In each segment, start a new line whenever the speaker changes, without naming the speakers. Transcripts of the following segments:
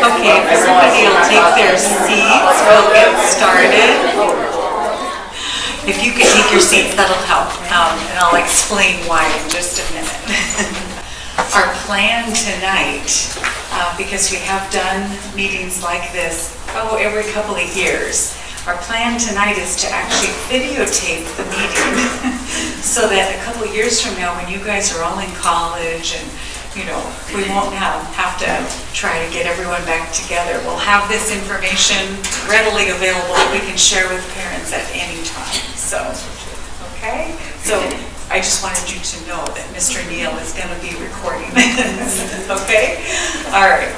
Okay, if everybody will take their seats, we'll get started. If you could take your seats, that'll help, and I'll explain why in just a minute. Our plan tonight, because we have done meetings like this every couple of years, our plan tonight is to actually videotape the meeting so that a couple of years from now, when you guys are all in college and we won't have to try to get everyone back together. We'll have this information readily available that we can share with parents at any time. So, okay? So I just wanted you to know that Mr. Neal is going to be recording this. Okay? All right.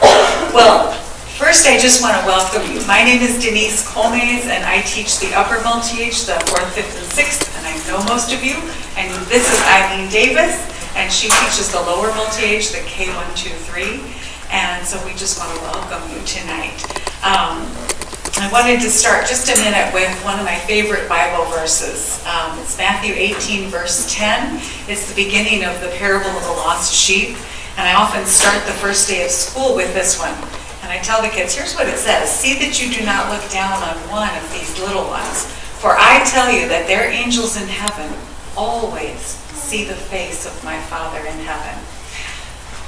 Well, first I just want to welcome you. My name is Denise Colmays, and I teach the upper multi-age, the 4th, 5th, and 6th, and I know most of you. And this is Eileen Davis, and she teaches the lower multi-age, the K1, 2, 3. And so we just want to welcome you tonight. I wanted to start just a minute with one of my favorite Bible verses. It's Matthew 18, verse 10. It's the beginning of the parable of the lost sheep. And I often start the first day of school with this one. And I tell the kids, here's what it says. See that you do not look down on one of these little ones. For I tell you that their angels in heaven always see the face of my Father in heaven.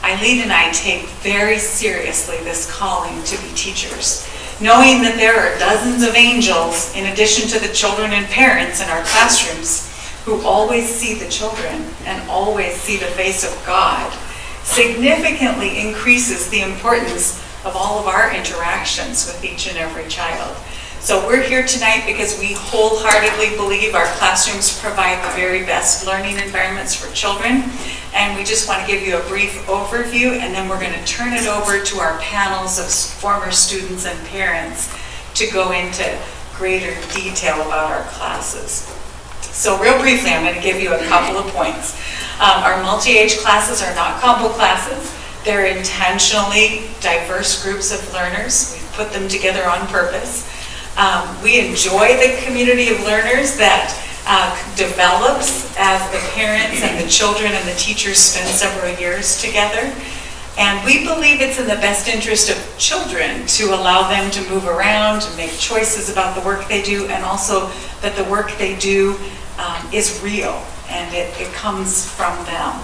Eileen and I take very seriously this calling to be teachers, knowing that there are dozens of angels in addition to the children and parents in our classrooms who always see the children and always see the face of God, significantly increases the importance of all of our interactions with each and every child. So we're here tonight because we wholeheartedly believe our classrooms provide the very best learning environments for children. And we just want to give you a brief overview, and then we're going to turn it over to our panels of former students and parents to go into greater detail about our classes. So real briefly, I'm going to give you a couple of points. Our multi-age classes are not combo classes. They're intentionally diverse groups of learners. We've put them together on purpose. We enjoy the community of learners that develops as the parents and the children and the teachers spend several years together. And we believe it's in the best interest of children to allow them to move around and make choices about the work they do, and also that the work they do is real and it comes from them.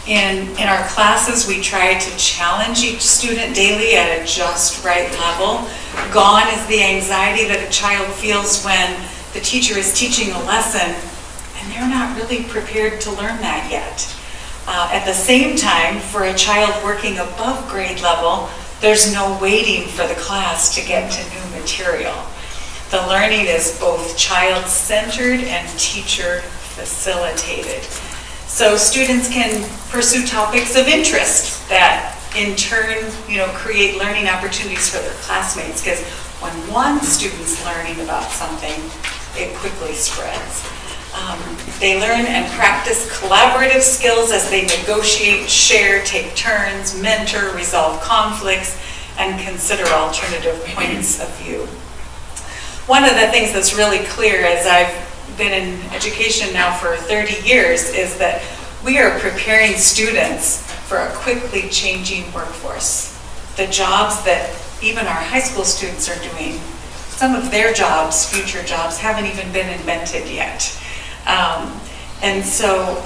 In our classes, we try to challenge each student daily at a just right level. Gone is the anxiety that a child feels when the teacher is teaching a lesson and they're not really prepared to learn that yet. At the same time, for a child working above grade level, there's no waiting for the class to get to new material. The learning is both child-centered and teacher-facilitated. So students can pursue topics of interest that in turn, create learning opportunities for their classmates, because when one student's learning about something, it quickly spreads. They learn and practice collaborative skills as they negotiate, share, take turns, mentor, resolve conflicts, and consider alternative points of view. One of the things that's really clear as I've been in education now for 30 years is that we are preparing students for a quickly changing workforce. The jobs that even our high school students are doing, some of their jobs, future jobs, haven't even been invented yet. And so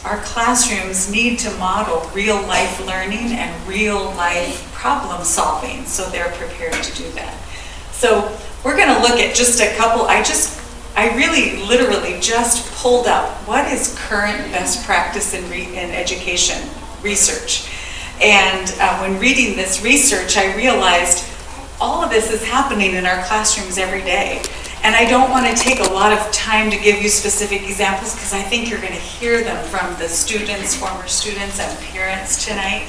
our classrooms need to model real life learning and real life problem solving, so they're prepared to do that. So we're going to look at just a couple. I really literally just pulled up what is current best practice in education research. And when reading this research, I realized all of this is happening in our classrooms every day. And I don't want to take a lot of time to give you specific examples because I think you're going to hear them from the students, former students, and parents tonight.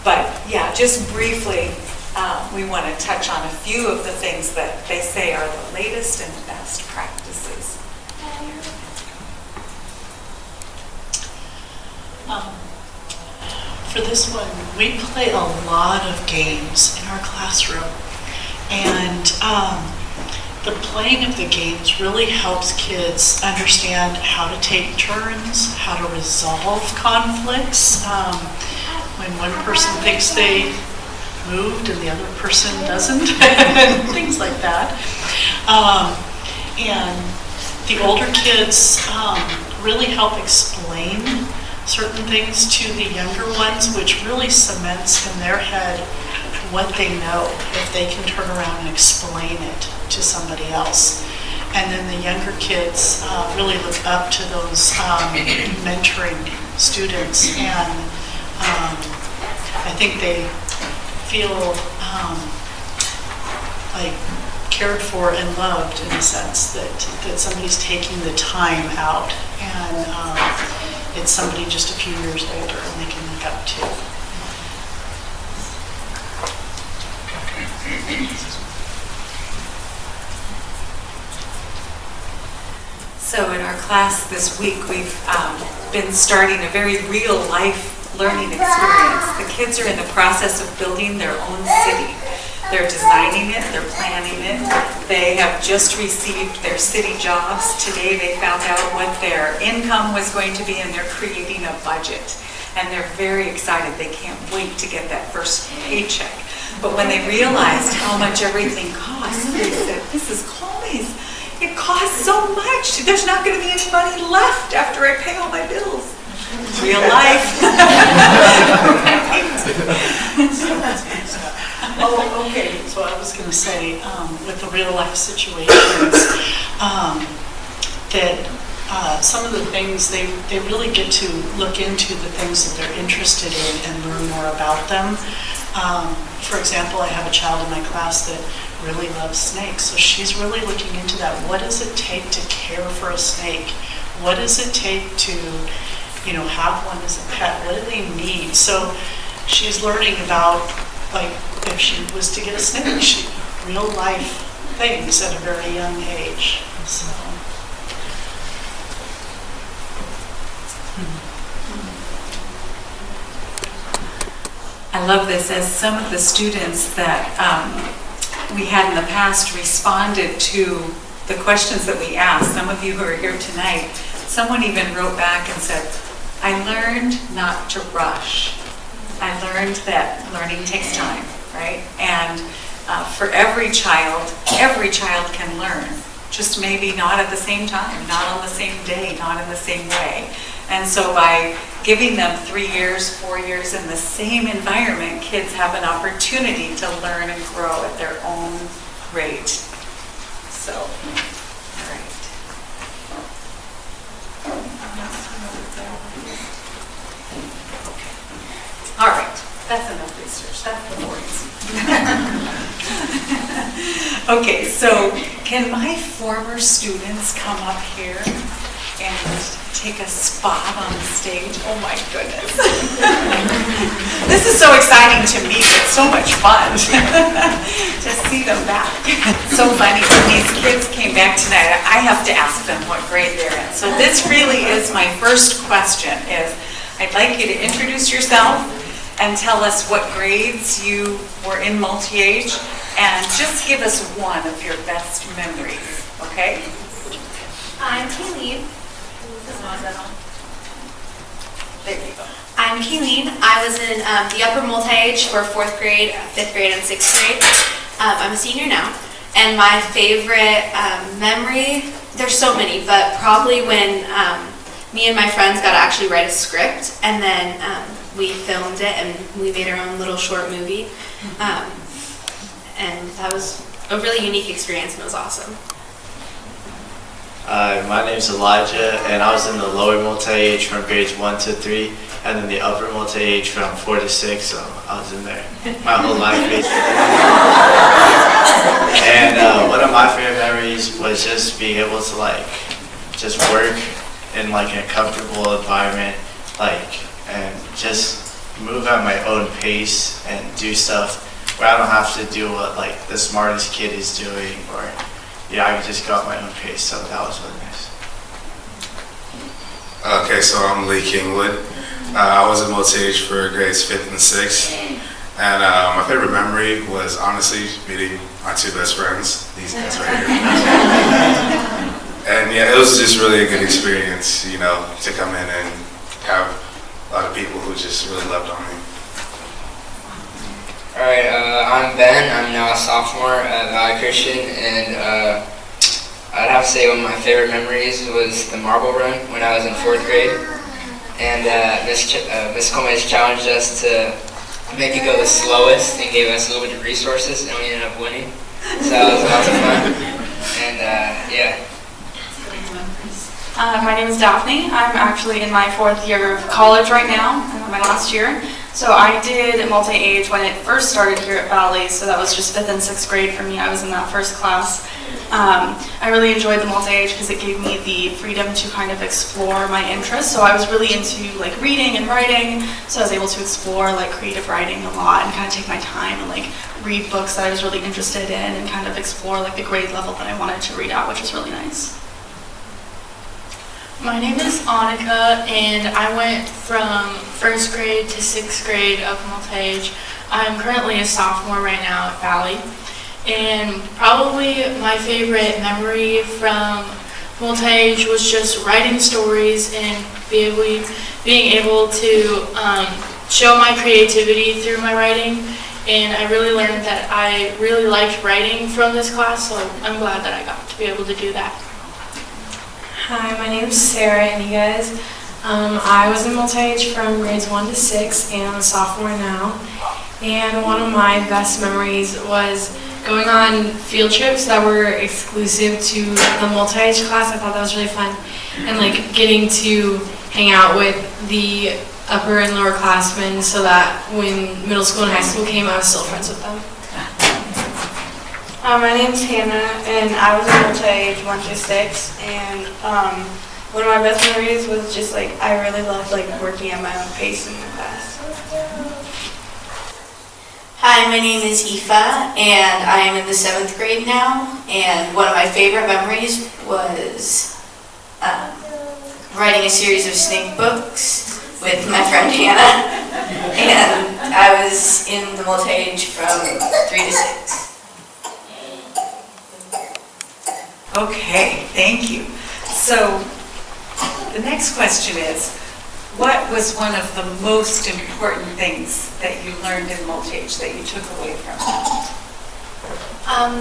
But yeah, just briefly, we want to touch on a few of the things that they say are the latest and best practices.
For this one, we play a lot of games in our classroom, and the playing of the games really helps kids understand how to take turns, how to resolve conflicts. when one person thinks they moved and the other person doesn't, and things like that. And the older kids really help explain certain things to the younger ones, which really cements in their head what they know if they can turn around and explain it to somebody else. And then the younger kids really look up to those mentoring students, and I think they feel like cared for and loved in a sense that somebody's taking the time out, and it's somebody just a few years older and they can look up to.
So in our class this week, we've been starting a very real life learning experience. The kids are in the process of building their own city. They're designing it, they're planning it. They have just received their city jobs. Today they found out what their income was going to be, and they're creating a budget. And they're very excited. They can't wait to get that first paycheck. But when they realized how much everything costs, they said, Mrs. Colmes, it costs so much. There's not going to be any money left after I pay all my bills. Real life.
Oh, okay. So I was going to say, with the real life situations, that some of the things they really get to look into the things that they're interested in and learn more about them. For example, I have a child in my class that really loves snakes, so she's really looking into that. What does it take to care for a snake? What does it take to, have one as a pet? What do they need? So she's learning about, like, if she was to get a snake, real life things at a very young age. So.
I love this, as some of the students that we had in the past responded to the questions that we asked. Some of you who are here tonight, someone even wrote back and said, I learned not to rush. I learned that learning takes time, right? And for every child can learn, just maybe not at the same time, not on the same day, not in the same way. And so by giving them 3 years, 4 years in the same environment, kids have an opportunity to learn and grow at their own rate. So, all right. Okay. All right, that's enough research. That's the boring. Okay, so can my former students come up here and take a spot on the stage? Oh my goodness. This is so exciting to me. It's so much fun to see them back. So funny, when these kids came back tonight, I have to ask them what grade they're in. So this really is my first question, is I'd like you to introduce yourself and tell us what grades you were in Multiage, and just give us one of your best memories, okay?
I'm Kayleen.
There you go.
I'm Kayleen. I was in the upper multi-age for 4th grade, 5th grade, and 6th grade. I'm a senior now. And my favorite memory, there's so many, but probably when me and my friends got to actually write a script, and then we filmed it, and we made our own little short movie. And that was a really unique experience, and it was awesome.
Hi, my name's Elijah, and I was in the lower multi-age from grades 1 to 3, and then the upper multi-age from 4 to 6, so I was in there my whole life basically. And one of my favorite memories was just being able to just work in a comfortable environment, and just move at my own pace and do stuff where I don't have to do what the smartest kid is doing, or I can just go at my own pace, so that was really nice.
Okay, so I'm Lee Kingwood. I was in multi-age for grades 5th and 6th, and my favorite memory was honestly meeting my 2 best friends, these guys right here. And it was just really a good experience, to come in and have a lot of people who just really loved on me.
Alright, I'm Ben. I'm now a sophomore at Valley Christian, and I'd have to say one of my favorite memories was the marble run when I was in 4th grade. And Miss Coleman challenged us to make it go the slowest and gave us a little bit of resources, and we ended up winning. So that was lots of fun. And yeah.
My name is Daphne. I'm actually in my 4th year of college right now, my last year. So I did multi-age when it first started here at Valley, so that was just 5th and 6th grade for me. I was in that first class. I really enjoyed the multi-age because it gave me the freedom to kind of explore my interests. So I was really into like reading and writing, so I was able to explore like creative writing a lot and kind of take my time and like read books that I was really interested in and kind of explore like the grade level that I wanted to read at, which was really nice.
My name is Annika, and I went from 1st grade to 6th grade of Multiage. I'm currently a sophomore right now at Valley, and probably my favorite memory from Multiage was just writing stories and being able to show my creativity through my writing. And I really learned that I really liked writing from this class, so I'm glad that I got to be able to do that.
Hi, my name is Sarah, and you guys, I was in multi-age from grades 1 to 6, and I'm a sophomore now. And one of my best memories was going on field trips that were exclusive to the multi-age class. I thought that was really fun, and like getting to hang out with the upper and lower classmen, so that when middle school and high school came, I was still friends with them.
My name's Hannah, and I was in multi-age 1 to 6, and one of my best memories was just like I really loved like working at my own pace in the class.
Hi, my name is Aoife, and I am in the 7th grade now, and one of my favorite memories was writing a series of snake books with my friend Hannah, and I was in the multi-age from 3 to 6.
Okay, thank you. So the next question is, what was one of the most important things that you learned in multi-age that you took away from it?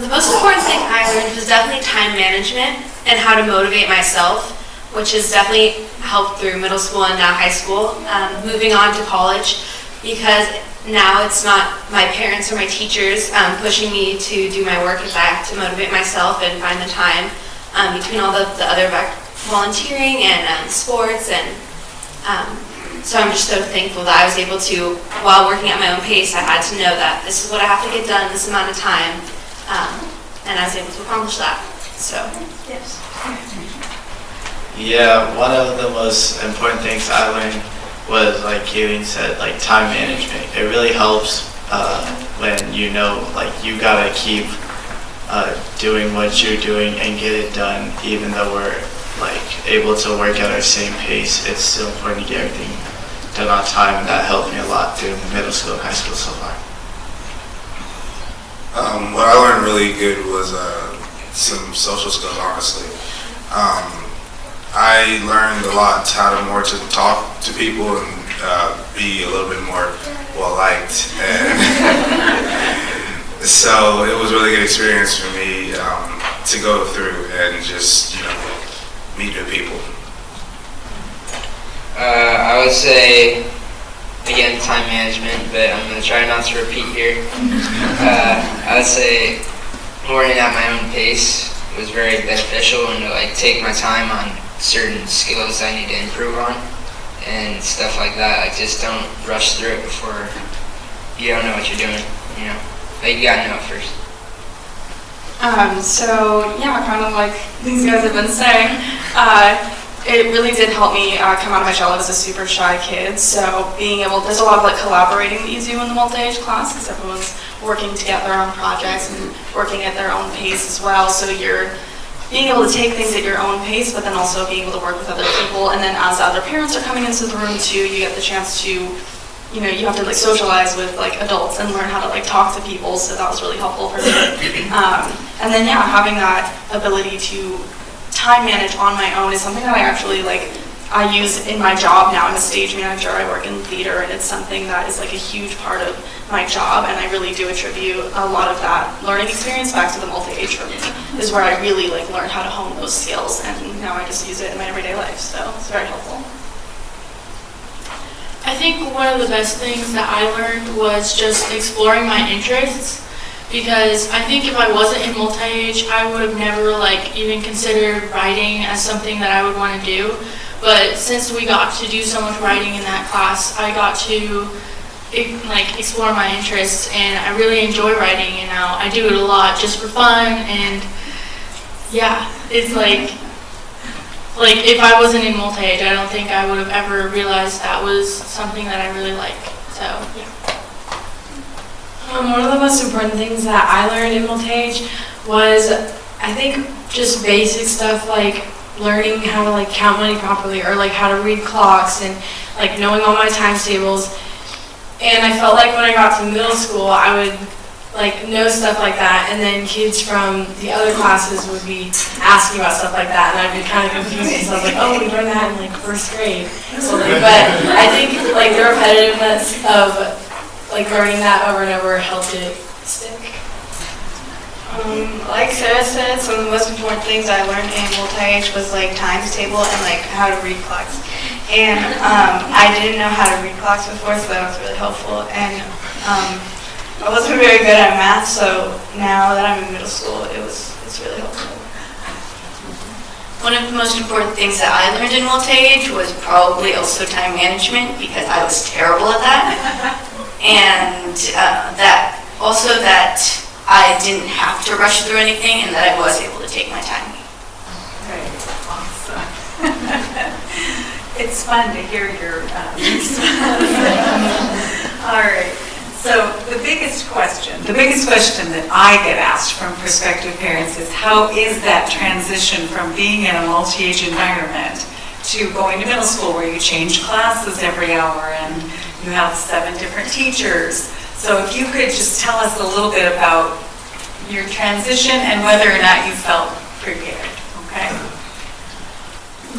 The most important thing I learned was definitely time management and how to motivate myself, which has definitely helped through middle school and now high school. Moving on to college, because now it's not my parents or my teachers pushing me to do my work. If I have to motivate myself and find the time between all the other volunteering and sports, and so I'm just so thankful that I was able to, while working at my own pace, I had to know that this is what I have to get done this amount of time, and I was able to accomplish that. So, yes.
Yeah, one of the most important things I learned was, like Kayleen said, like time management. It really helps when you know, like you gotta keep doing what you're doing and get it done, even though we're like able to work at our same pace. It's still important to get everything done on time, and that helped me a lot through middle school and high school so far.
What I learned really good was some social skills, honestly. I learned a lot how to talk to people and be a little bit more well-liked. And so it was a really good experience for me to go through and just, meet new people.
I would say, again, time management, but I'm going to try not to repeat here. I would say learning at my own pace was very beneficial, and to like take my time on certain skills I need to improve on and stuff like that. Like just don't rush through it before you don't know what you're doing, Like you gotta know it first.
So yeah, kind of like these guys have been saying, it really did help me come out of my shell. I was a super shy kid, so there's a lot of like collaborating that you do in the multi-age class because everyone's working together on projects and working at their own pace as well. So you're being able to take things at your own pace, but then also being able to work with other people. And then as other parents are coming into the room too, you get the chance to, you have to like socialize with like adults and learn how to like talk to people. So that was really helpful for me. And then having that ability to time manage on my own is something that I actually like I use in my job now. I'm a stage manager. I work in theater, and it's something that is like a huge part of my job, and I really do attribute a lot of that learning experience back to the multi-age for me, is where I really like learned how to hone those skills, and now I just use it in my everyday life, so it's very helpful.
I think one of the best things that I learned was just exploring my interests, because I think if I wasn't in multi-age, I would have never like even considered writing as something that I would want to do. But since we got to do so much writing in that class, I got to like explore my interests, and I really enjoy writing, and now I do it a lot just for fun. And yeah, it's like if I wasn't in multi-age, I don't think I would have ever realized that was something that I really like. So yeah.
One of the most important things that I learned in multi-age was, I think, just basic stuff like learning how to like count money properly, or like how to read clocks, and like knowing all my times tables. And I felt like when I got to middle school, I would like know stuff like that, and then kids from the other classes would be asking about stuff like that, and I'd be kind of confused because I was like, oh, we learned that in like first grade. So, like, but I think like the repetitiveness of like learning that over and over helped it stick.
Like Sarah said, some of the most important things I learned in multi-age was like times table and like how to read clocks. And I didn't know how to read clocks before, so that was really helpful. And I wasn't very good at math, so now that I'm in middle school, it's really helpful.
One of the most important things that I learned in multi-age was probably also time management, because I was terrible at that. And that I didn't have to rush through anything, and that I was able to take my time.
Great, awesome. It's fun to hear your response. All right. So the biggest question that I get asked from prospective parents is, how is that transition from being in a multi-age environment to going to middle school, where you change classes every hour and you have 7 different teachers? So if you could just tell us a little bit about your transition and whether or not you felt prepared, okay?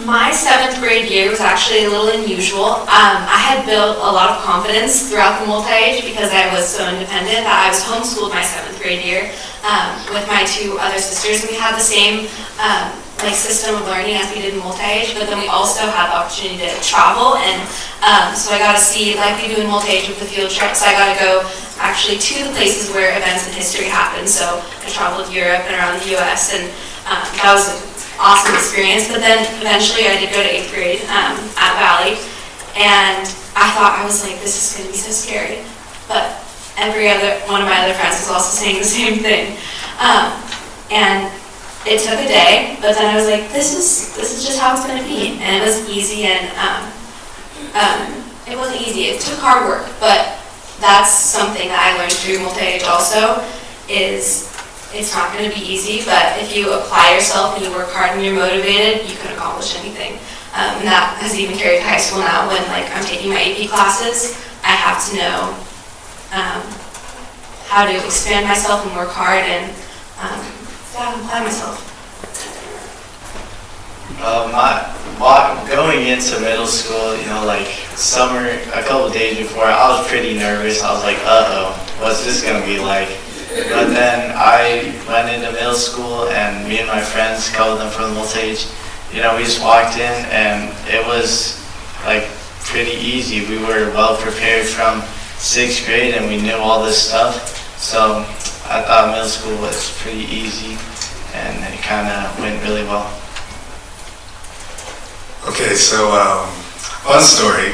My 7th grade year was actually a little unusual. I had built a lot of confidence throughout the multi-age because I was so independent that I was homeschooled my 7th grade year with my 2 other sisters. We had the same system of learning as we did in multi-age, but then we also had the opportunity to travel, and so I got to see, like we do in multi-age with the field trips, I got to go actually to the places where events in history happen. So I traveled Europe and around the US, and that was an awesome experience. But then eventually I did go to 8th grade at Valley, and I was like, this is going to be so scary. But every other one of my other friends was also saying the same thing. And it took a day, but then I was like, this is just how it's going to be. And it was easy, and it wasn't easy. It took hard work, but that's something that I learned through multi-age also, is it's not going to be easy, but if you apply yourself and you work hard and you're motivated, you can accomplish anything. And that has even carried to high school now. When I'm taking my AP classes, I have to know how to expand myself and work hard and apply myself.
Going into middle school, summer, a couple days before, I was pretty nervous. I was like, uh-oh, what's this going to be like? But then I went into middle school, and me and my friends, a couple of them from the multi-age, we just walked in, and it was pretty easy. We were well prepared from 6th grade, and we knew all this stuff. So I thought middle school was pretty easy, and it kind of went really well.
Okay, so fun story.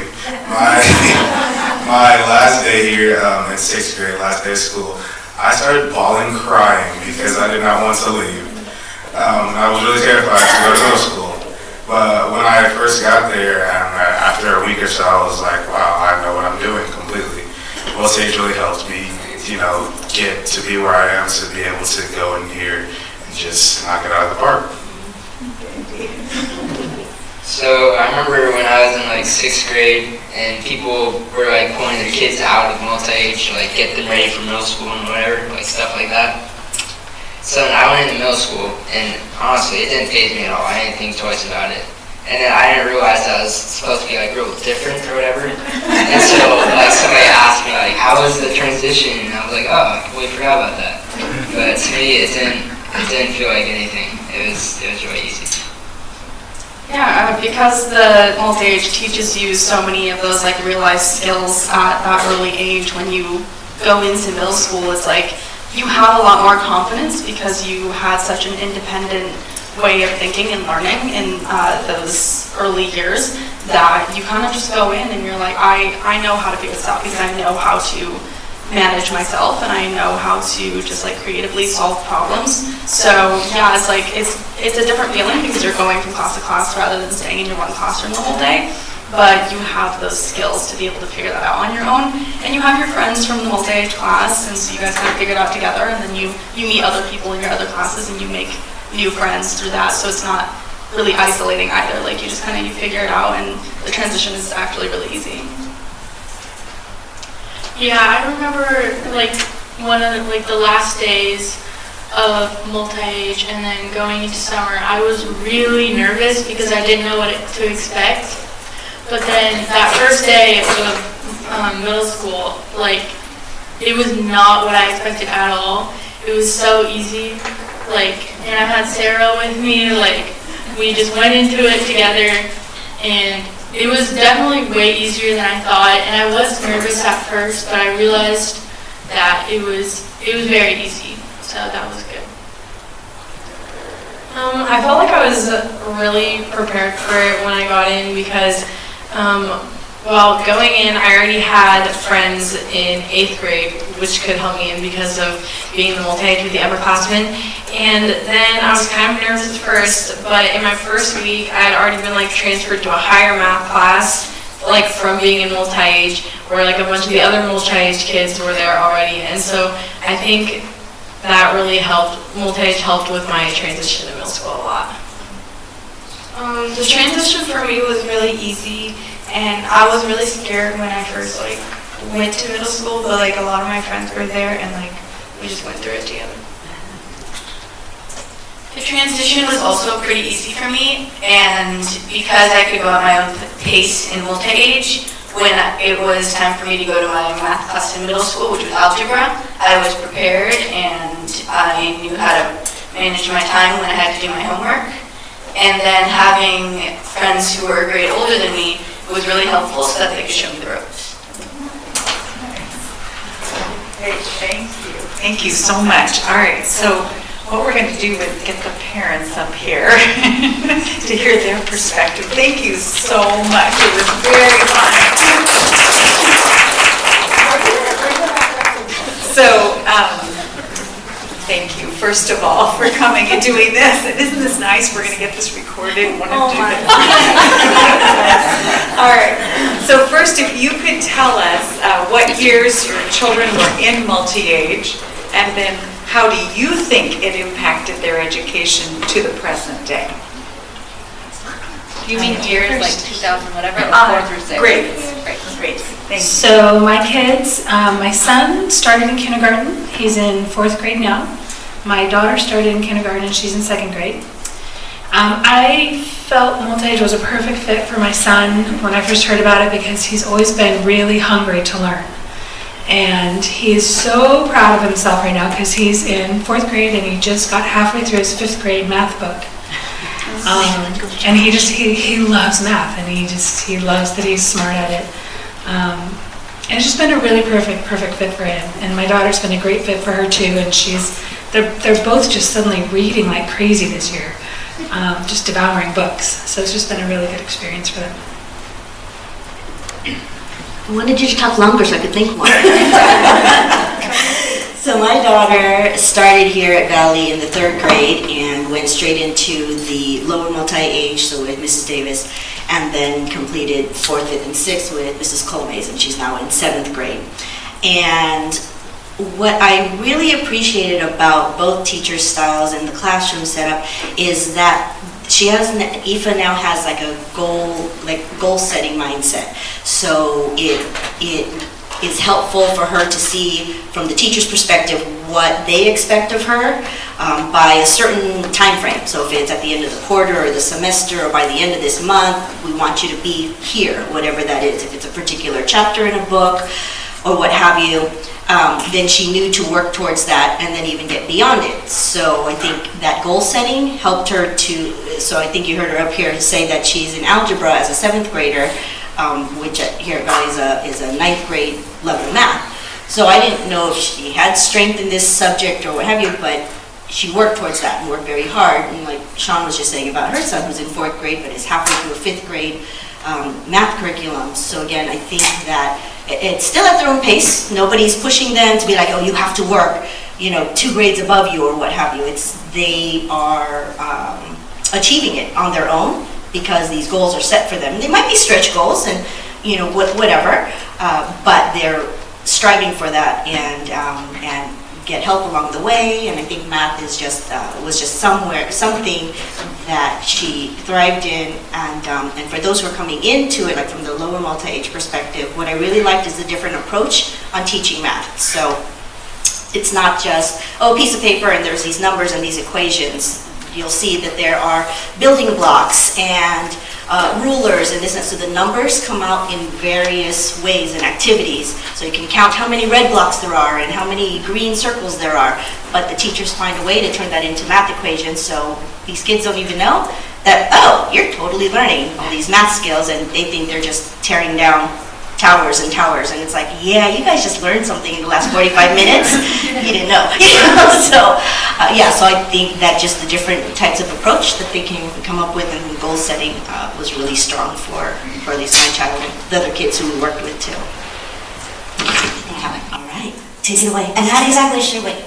My last day here in 6th grade, last day of school, I started bawling, crying because I did not want to leave. I was really terrified to go to middle school. But when I first got there, and after a week or so, I was like, wow, I know what I'm doing completely. Multi-age really helped me, get to be where I am, to be able to go in here and just knock it out of the park.
So I remember when I was in 6th grade, and people were pulling their kids out of multi-age to get them ready for middle school and whatever, stuff like that. So I went into middle school, and honestly, it didn't faze me at all. I didn't think twice about it. And then I didn't realize that I was supposed to be like real different or whatever. And so like somebody asked me like, how was the transition? And I was like, oh, I completely forgot about that. But to me, it didn't feel like anything. It was really easy.
Yeah, because the multi-age teaches you so many of those like real life skills at that early age. When you go into middle school, it's like you have a lot more confidence because you had such an independent way of thinking and learning in those early years that you kind of just go in and you're like, I know how to do this stuff because I know how to manage myself and I know how to just like creatively solve problems. So yeah, it's like it's a different feeling because you're going from class to class rather than staying in your one classroom the whole day. But you have those skills to be able to figure that out on your own, and you have your friends from the multi-age class, and so you guys kind of figure it out together, and then you meet other people in your other classes and you make new friends through that, so it's not really isolating either. Like you just kind of you figure it out, and the transition is actually really easy.
Yeah, I remember like one of the last days of multi-age and then going into summer, I was really nervous because I didn't know what to expect. But then that first day of middle school, like it was not what I expected at all. It was so easy. Like, and I had Sarah with me, like, we just went into it together, and it was definitely way easier than I thought, and I was nervous at first, but I realized that it was very easy, so that was good.
I felt like I was really prepared for it when I got in because well, going in, I already had friends in 8th grade, which could help me in because of being in the multi-age with the upperclassmen. And then I was kind of nervous at first, but in my first week, I had already been like transferred to a higher math class, like from being in multi-age, where like a bunch of the other multi-age kids were there already. And so I think that really helped. Multi-age helped with my transition to middle school a lot.
The transition for me was really easy, and I was really scared when I first like went to middle school, but like a lot of my friends were there and like we just went through it together.
The transition was also pretty easy for me, and because I could go at my own pace in multi-age, when it was time for me to go to my math class in middle school, which was algebra, I was prepared and I knew how to manage my time when I had to do my homework. And then having friends who were a grade older than me was really helpful so that they could show me the ropes.
Great, thank you. Thank you so much. All right, so what we're going to do is get the parents up here to hear their perspective. Thank you so much. It was very fun. So, thank you, first of all, for coming and doing this. And isn't this nice? We're going to get this recorded. Want to do this. All right. So first, if you could tell us what years your children were in multi-age, and then how do you think it impacted their education to the present day?
You mean years like 2000 whatever, or 4 through 6?
Great. Thank you.
So my kids, my son started in kindergarten. He's in 4th grade now. My daughter started in kindergarten. She's in 2nd grade. I felt multi-age was a perfect fit for my son when I first heard about it because he's always been really hungry to learn. And he is so proud of himself right now because he's in 4th grade and he just got halfway through his 5th grade math book. And he loves math, and he loves that he's smart at it. And it's just been a really perfect fit for him. And my daughter's been a great fit for her too. And they're both just suddenly reading like crazy this year, just devouring books. So it's just been a really good experience for them.
I wanted you to talk longer so I could think more. So my daughter started here at Valley in the 3rd grade and went straight into the lower multi-age, so with Mrs. Davis, and then completed 4th, 5th, and 6th with Mrs. Colmays, and she's now in 7th grade. And what I really appreciated about both teacher styles and the classroom setup is that Aoife now has like a goal setting mindset. So it is helpful for her to see from the teacher's perspective what they expect of her by a certain time frame. So if it's at the end of the quarter or the semester or by the end of this month, we want you to be here, whatever that is. If it's a particular chapter in a book or what have you, then she knew to work towards that and then even get beyond it. So I think that goal setting helped her to, so I think you heard her up here say that she's in algebra as a 7th grader, which here at Valley is a 9th grade level math. So I didn't know if she had strength in this subject or what have you, but she worked towards that and worked very hard. And like Sean was just saying about her son who's in 4th grade but is halfway through a 5th grade math curriculum. So again, I think that it's still at their own pace. Nobody's pushing them to be like, oh, you have to work, 2 grades above you or what have you. They are achieving it on their own because these goals are set for them. They might be stretch goals and, whatever, but they're striving for that and get help along the way. And I think math is was just something that she thrived in. And for those who are coming into it, like from the lower multi-age perspective, what I really liked is the different approach on teaching math. So it's not just, a piece of paper and there's these numbers and these equations. You'll see that there are building blocks and rulers and this, and so the numbers come out in various ways and activities. So you can count how many red blocks there are and how many green circles there are, but the teachers find a way to turn that into math equations, so these kids don't even know that, oh, you're totally learning all these math skills, and they think they're just tearing down towers and towers, and it's like, yeah, you guys just learned something in the last 45 minutes. You didn't know. So so I think that just the different types of approach that they can come up with and the goal setting was really strong for at least my child and the other kids who we worked with too.
All right, take it away. I'm not exactly sure what,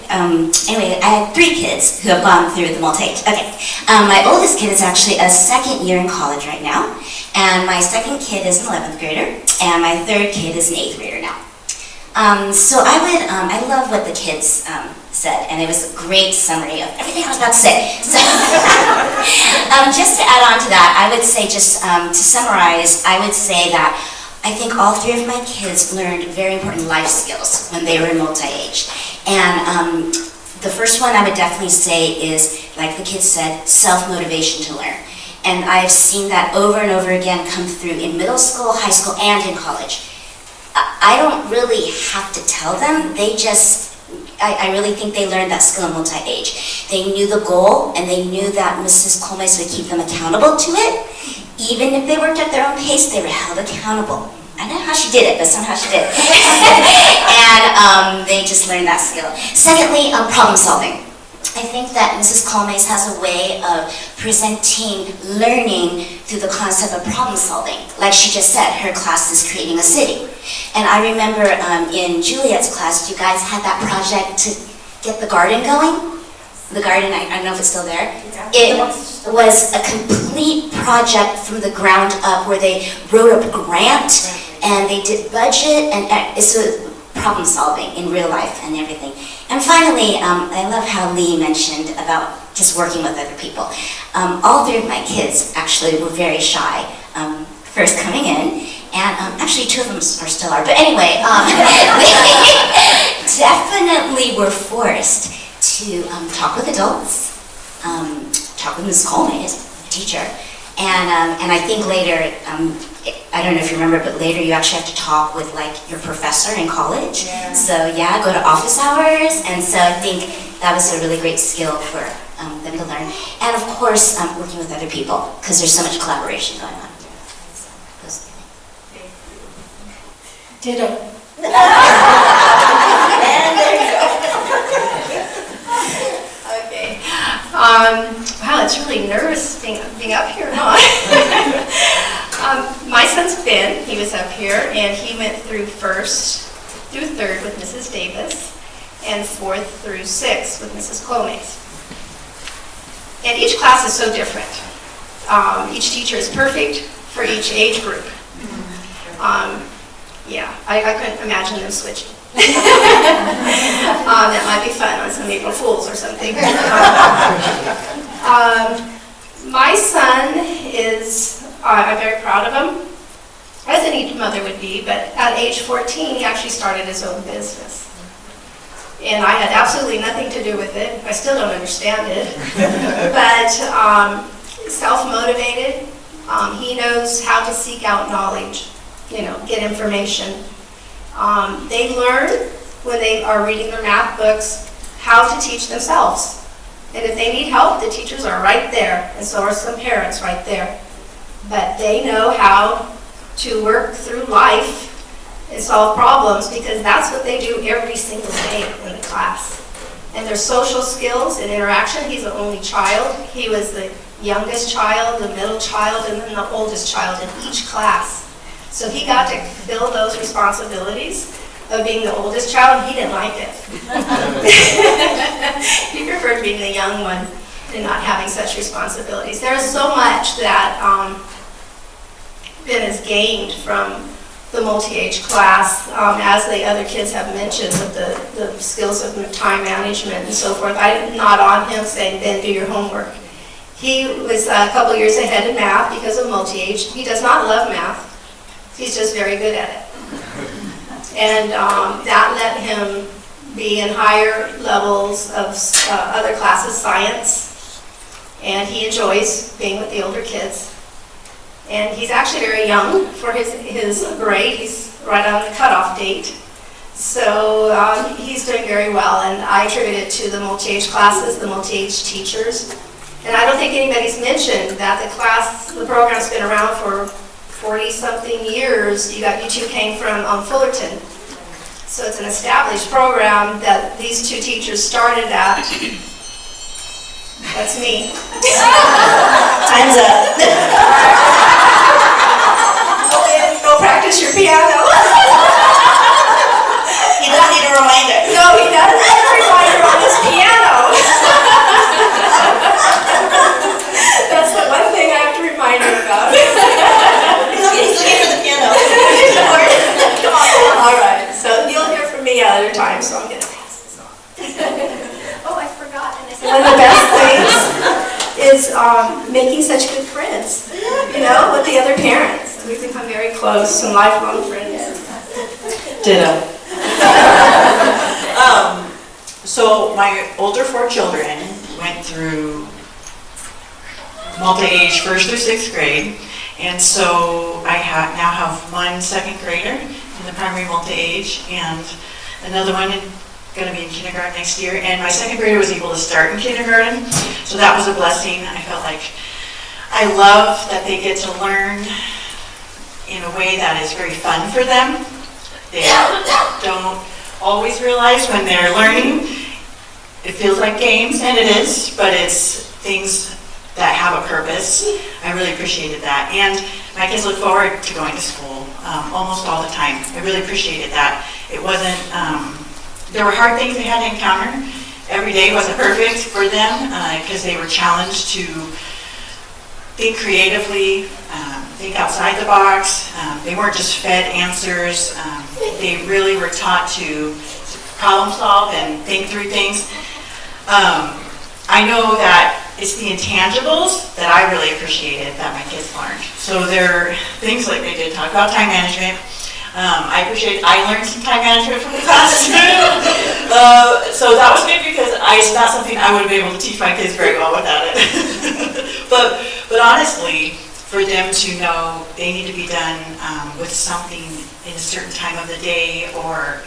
anyway, I had 3 kids who have gone through the multi-age. Okay, my oldest kid is actually a 2nd year in college right now, and my 2nd kid is an 11th grader, and my 3rd kid is an 8th grader now. So I love what the kids said, and it was a great summary of everything I was about to say. So, just to add on to that, I would say just to summarize, I would say that I think all 3 of my kids learned very important life skills when they were in multi-age. And the first one I would definitely say is, like the kids said, self-motivation to learn. And I've seen that over and over again come through in middle school, high school, and in college. I don't really have to tell them, I really think they learned that skill in multi-age. They knew the goal, and they knew that Mrs. Colmes would keep them accountable to it. Even if they worked at their own pace, they were held accountable. I don't know how she did it, but somehow she did it. And they just learned that skill. Secondly, problem solving. I think that Mrs. Colmes has a way of presenting learning through the concept of problem solving. Like she just said, her class is creating a city. And I remember in Juliet's class, you guys had that project to get the garden going. The garden, I don't know if it's still there. It was a complete project from the ground up where they wrote a grant and they did budget, and it's a problem solving in real life and everything. And finally, I love how Lee mentioned about just working with other people. All 3 of my kids actually were very shy first coming in, and actually 2 of them still are, but anyway, they definitely were forced to talk with adults, talk with Ms. Colmes, teacher, and I think later, I don't know if you remember, but later you actually have to talk with like your professor in college. Yeah. So yeah, go to office hours, and so I think that was a really great skill for them to learn. And of course, working with other people, because there's so much collaboration going on.
Ditto.
And there you go. Okay. Wow, it's really nervous being up here, huh? My son's Ben, he was up here, and he went through 1st through 3rd with Mrs. Davis, and 4th through 6th with Mrs. Colmes. And each class is so different. Each teacher is perfect for each age group. Yeah, I couldn't imagine them switching. That might be fun on some April Fools or something. My son is, I'm very proud of him. As any
any mother would be, but at age 14, he actually started his own business. And I had absolutely nothing to do with it. I still don't understand it. But self-motivated, he knows how to seek out knowledge, get information. They learn when they are reading their math books how to teach themselves. And if they need help, the teachers are right there, and so are some parents right there. But they know how to work through life and solve problems because that's what they do every single day in the class. And their social skills and interaction, he's the only child. He was the youngest child, the middle child, and then the oldest child in each class. So he got to fill those responsibilities of being the oldest child, and he didn't like it. He preferred being the young one and not having such responsibilities. There's so much that Ben has gained from the multi-age class, as the other kids have mentioned, with the skills of time management and so forth. I'm not on him saying, Ben, do your homework. He was a couple years ahead in math because of multi-age. He does not love math. He's just very good at it. And that let him be in higher levels of other classes, science, and he enjoys being with the older kids. And he's actually very young for his grade. He's right on the cutoff date. So he's doing very well, and I attribute it to the multi-age classes, the multi-age teachers. And I don't think anybody's mentioned that the program's been around for 40-something years. You two came from Fullerton. So it's an established program that these two teachers started at. That's me.
Time's up.
Go practice your piano.
He doesn't need a reminder.
No, he doesn't need a reminder on his piano. That's the one thing I have to remind him about.
He's looking for the piano.
Come on. All right. So you'll hear from me at other times, so I'm going to pass this on. Oh, I forgot. One of the best things is making such good friends, with the other parents. We've become very close and lifelong friends.
Ditto. So my older 4 children went through multi-age 1st through 6th grade, and so I now have one 2nd grader in the primary multi-age and another one going to be in kindergarten next year, and my 2nd grader was able to start in kindergarten, so that was a blessing. I felt like I love that they get to learn in a way that is very fun for them. They don't always realize when they're learning, it feels like games, and it is, but it's things that have a purpose. I really appreciated that, and my kids look forward to going to school almost all the time. I really appreciated that. It wasn't, there were hard things they had to encounter. Every day wasn't perfect for them because they were challenged to think creatively, think outside the box. They weren't just fed answers. They really were taught to problem solve and think through things. I know that it's the intangibles that I really appreciated that my kids learned. So there are things like they did talk about time management. I learned some time management from the class too. So that was good because it's not something I would have been able to teach my kids very well without it. but honestly, for them to know they need to be done with something in a certain time of the day, or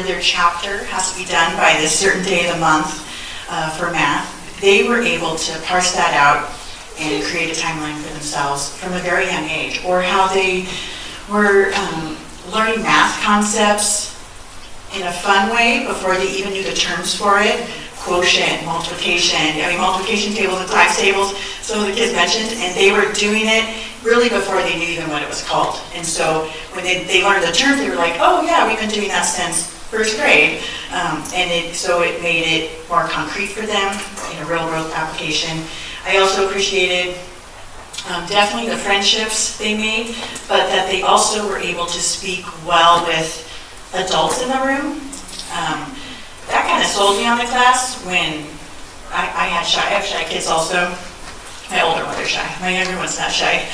their chapter has to be done by this certain day of the month for math, they were able to parse that out and create a timeline for themselves from a very young age, or how they were learning math concepts in a fun way before they even knew the terms for it. Quotient, multiplication, multiplication tables and times tables, some of the kids mentioned, and they were doing it really before they knew even what it was called. And so when they learned the terms, they were like, oh yeah, we've been doing that since 1st grade. So it made it more concrete for them in a real world application. I also appreciated definitely the friendships they made, but that they also were able to speak well with adults in the room. That kind of sold me on the class when I have shy kids also. My older ones are shy. My younger one's not shy.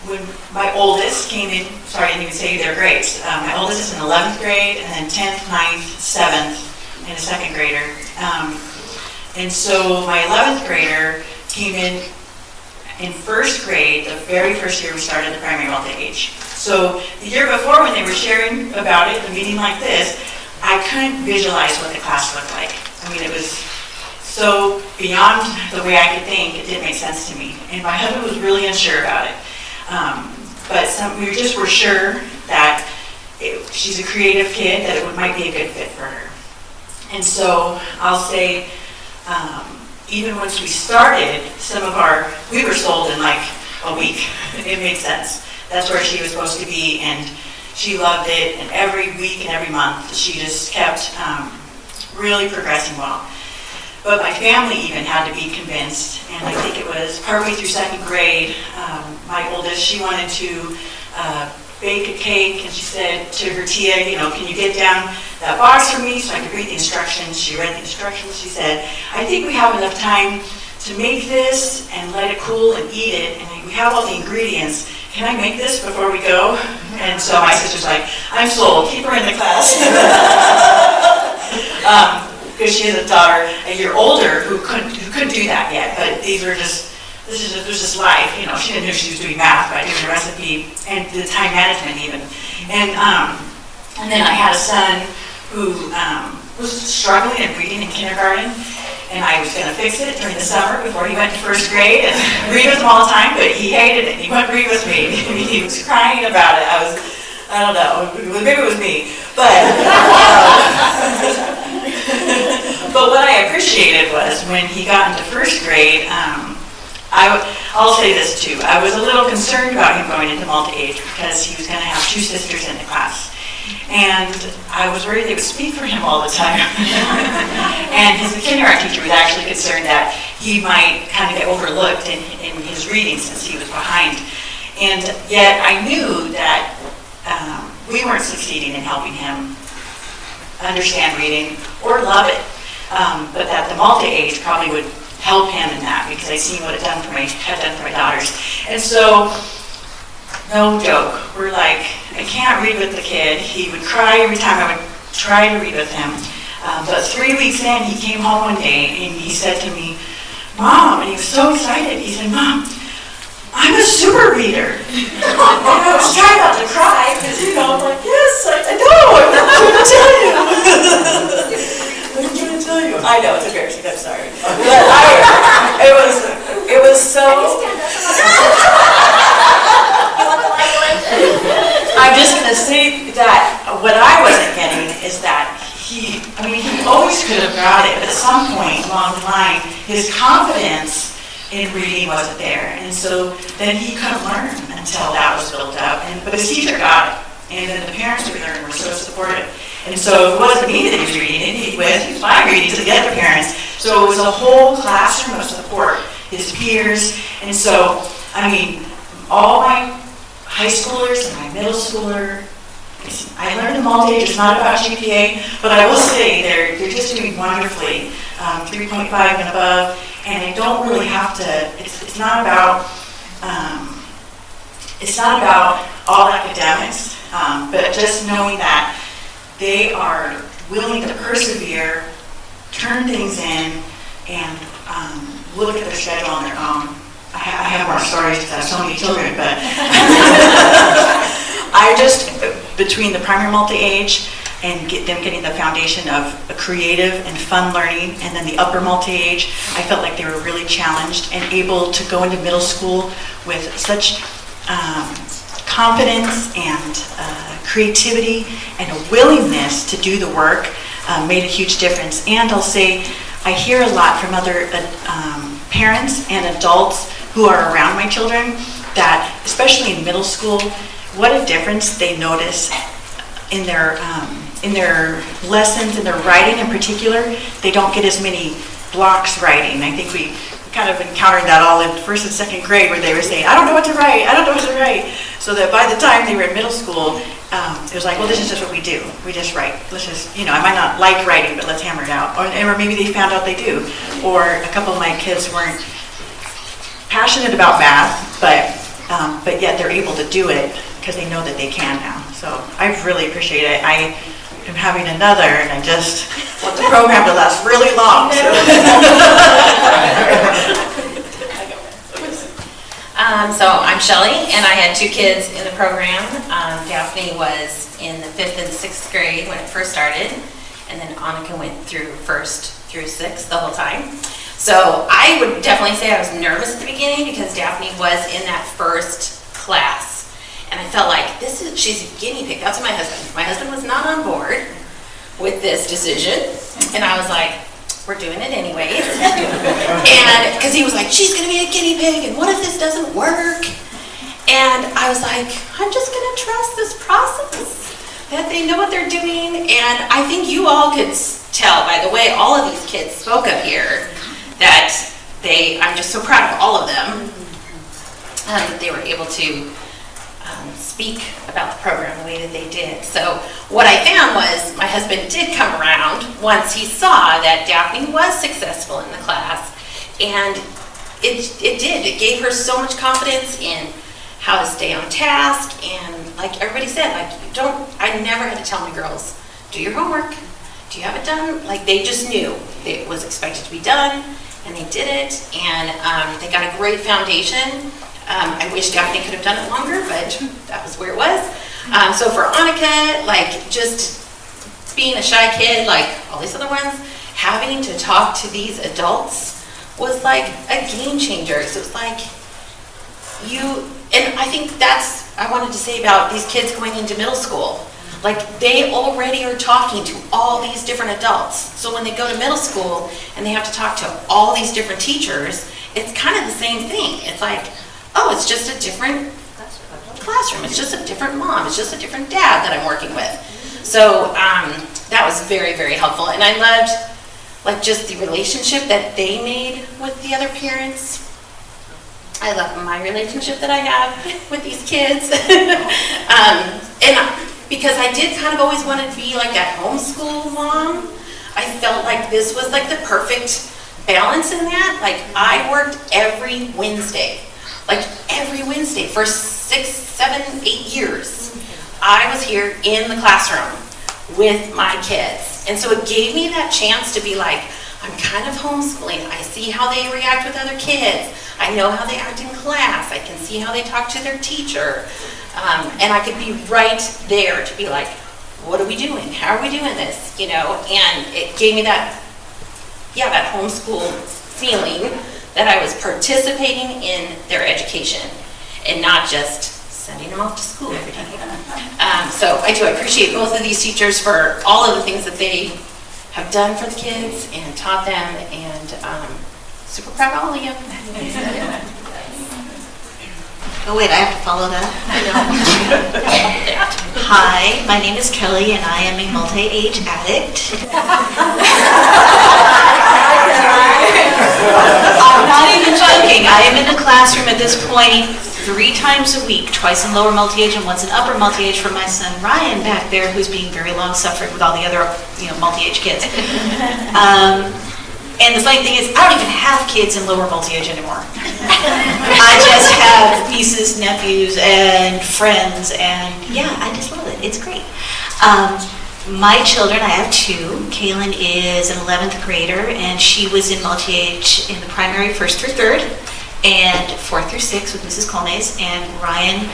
when my oldest came in, sorry, I didn't even say their grades. My oldest is in 11th grade, and then 10th, 9th, 7th, and a second grader. And so my 11th grader came in first grade, the very first year we started the primary multi-age. So the year before, when they were sharing about it, a meeting like this, I couldn't visualize what the class looked like. I mean, it was so beyond the way I could think, it didn't make sense to me. And my husband was really unsure about it. But we just were sure that she's a creative kid, that it might be a good fit for her. And so I'll say, even once we started, we were sold in like a week. It made sense. That's where she was supposed to be, and she loved it. And every week and every month, she just kept really progressing well. But my family even had to be convinced, and I think it was partway through second grade, my oldest, she wanted to bake a cake, and she said to her tia, can you get down that box for me so I can read the instructions? She read the instructions. She said, I think we have enough time to make this and let it cool and eat it, and we have all the ingredients. Can I make this before we go? And so my sister's like, I'm sold, keep her in the class. Because she has a daughter a year older who couldn't do that yet, but this was just life, she didn't know she was doing math, but I knew the recipe and the time management even. And then I had a son who was struggling and reading in kindergarten, and I was going to fix it during the summer before he went to first grade and read with him all the time, but he hated it. He wouldn't read with me. He was crying about it. I don't know, maybe it was me, but but what I appreciated was when he got into first grade, I'll say this too, I was a little concerned about him going into multi-age because he was going to have two sisters in the class. And I was worried they would speak for him all the time. And his kindergarten teacher was actually concerned that he might kind of get overlooked in his reading since he was behind. And yet I knew that we weren't succeeding in helping him understand reading or love it. But that the multi-age probably would help him in that because I seen what it had done for my daughters. And so, no joke, we're like, I can't read with the kid. He would cry every time I would try to read with him. But 3 weeks in, he came home one day and he said to me, Mom, and he was so excited, he said, Mom, I'm a super reader. And I was trying not to cry because, I'm like, yes, I know, I'm not going to tell you. I'm going to tell you. I know, it's embarrassing, I'm sorry. But it was so... I'm just going to say that what I wasn't getting is that he always could have got it, but at some point along the line, his confidence in reading wasn't there. And so then he couldn't learn until that was built up. But his teacher got it. And then the parents were there and were so supportive. And so it wasn't me that he was reading it, he was my reading to the other parents. So it was a whole classroom of support, his peers. And so, all my high schoolers and my middle schooler, I learned the multi-age is not about GPA, but I will say they're just doing wonderfully, 3.5 and above, and I don't really have to, it's not about all academics, but just knowing that they are willing to persevere, turn things in, and look at their schedule on their own. I have more stories because I have so many children, but between the primary multi-age and them getting the foundation of a creative and fun learning, and then the upper multi-age, I felt like they were really challenged and able to go into middle school with such confidence and creativity and a willingness to do the work made a huge difference. And I'll say, I hear a lot from other parents and adults who are around my children that, especially in middle school, what a difference they notice in their lessons, in their writing in particular. They don't get as many blocks writing. I think we kind of encountered that all in first and second grade where they were saying, I don't know what to write, I don't know what to write. So that by the time they were in middle school, it was like, well, this is just what we do. We just write. Let's just, I might not like writing, but let's hammer it out. Or maybe they found out they do. Or a couple of my kids weren't passionate about math, but but yet they're able to do it because they know that they can now. So I really appreciate it. I am having another, and I just want the program to last really long.
So I'm Shelly, and I had 2 kids in the program. Daphne was in the 5th and 6th grade when it first started, and then Annika went through 1st through 6th the whole time. So I would definitely say I was nervous at the beginning because Daphne was in that first class, and I felt like she's a guinea pig. That's my husband. My husband was not on board with this decision, and I was like, we're doing it anyways. And because he was like, she's gonna be a guinea pig, and what if this doesn't work? And I was like, I'm just gonna trust this process, that they know what they're doing. And I think you all could tell by the way all of these kids spoke up here that I'm just so proud of all of them, that they were able to speak about the program the way that they did. So what I found was my husband did come around once he saw that Daphne was successful in the class, and it gave her so much confidence in how to stay on task. And like everybody said, like I never had to tell my girls, do your homework, do you have it done? Like they just knew it was expected to be done, and they did it, and they got a great foundation. I wish Daphne could have done it longer, but that was where it was. So for Annika, like just being a shy kid, like all these other ones, having to talk to these adults was like a game changer. So it's like and I think I wanted to say about these kids going into middle school. Like they already are talking to all these different adults. So when they go to middle school and they have to talk to all these different teachers, it's kind of the same thing. It's like, oh, it's just a different classroom. It's just a different mom. It's just a different dad that I'm working with. So that was very, very helpful. And I loved like just the relationship that they made with the other parents. I love my relationship that I have with these kids. And because I did kind of always want to be like that homeschool mom, I felt like this was like the perfect balance in that. Like I worked every Wednesday. Like every Wednesday for 6, 7, 8 years, I was here in the classroom with my kids. And so it gave me that chance to be like, I'm kind of homeschooling. I see how they react with other kids. I know how they act in class. I can see how they talk to their teacher. And I could be right there to be like, what are we doing? How are we doing this? You know, and it gave me that homeschool feeling that I was participating in their education and not just sending them off to school every day. So I appreciate both of these teachers for all of the things that they have done for the kids and taught them, and super proud of all of you.
Oh wait, I have to follow that? Hi, my name is Kelly, and I am a multi-age addict. I'm not even joking. I am in the classroom at this point 3 times a week, twice in lower multi-age and once in upper multi-age for my son Ryan back there, who's being very long-suffering with all the other, multi-age kids. And the funny thing is, I don't even have kids in lower multi-age anymore. I just have nieces, nephews, and friends, and yeah, I just love it. It's great. My children, I have 2. Kaylin is an 11th grader, and she was in multi-age in the primary 1st through 3rd, and 4th through 6th with Mrs. Colmes, and Ryan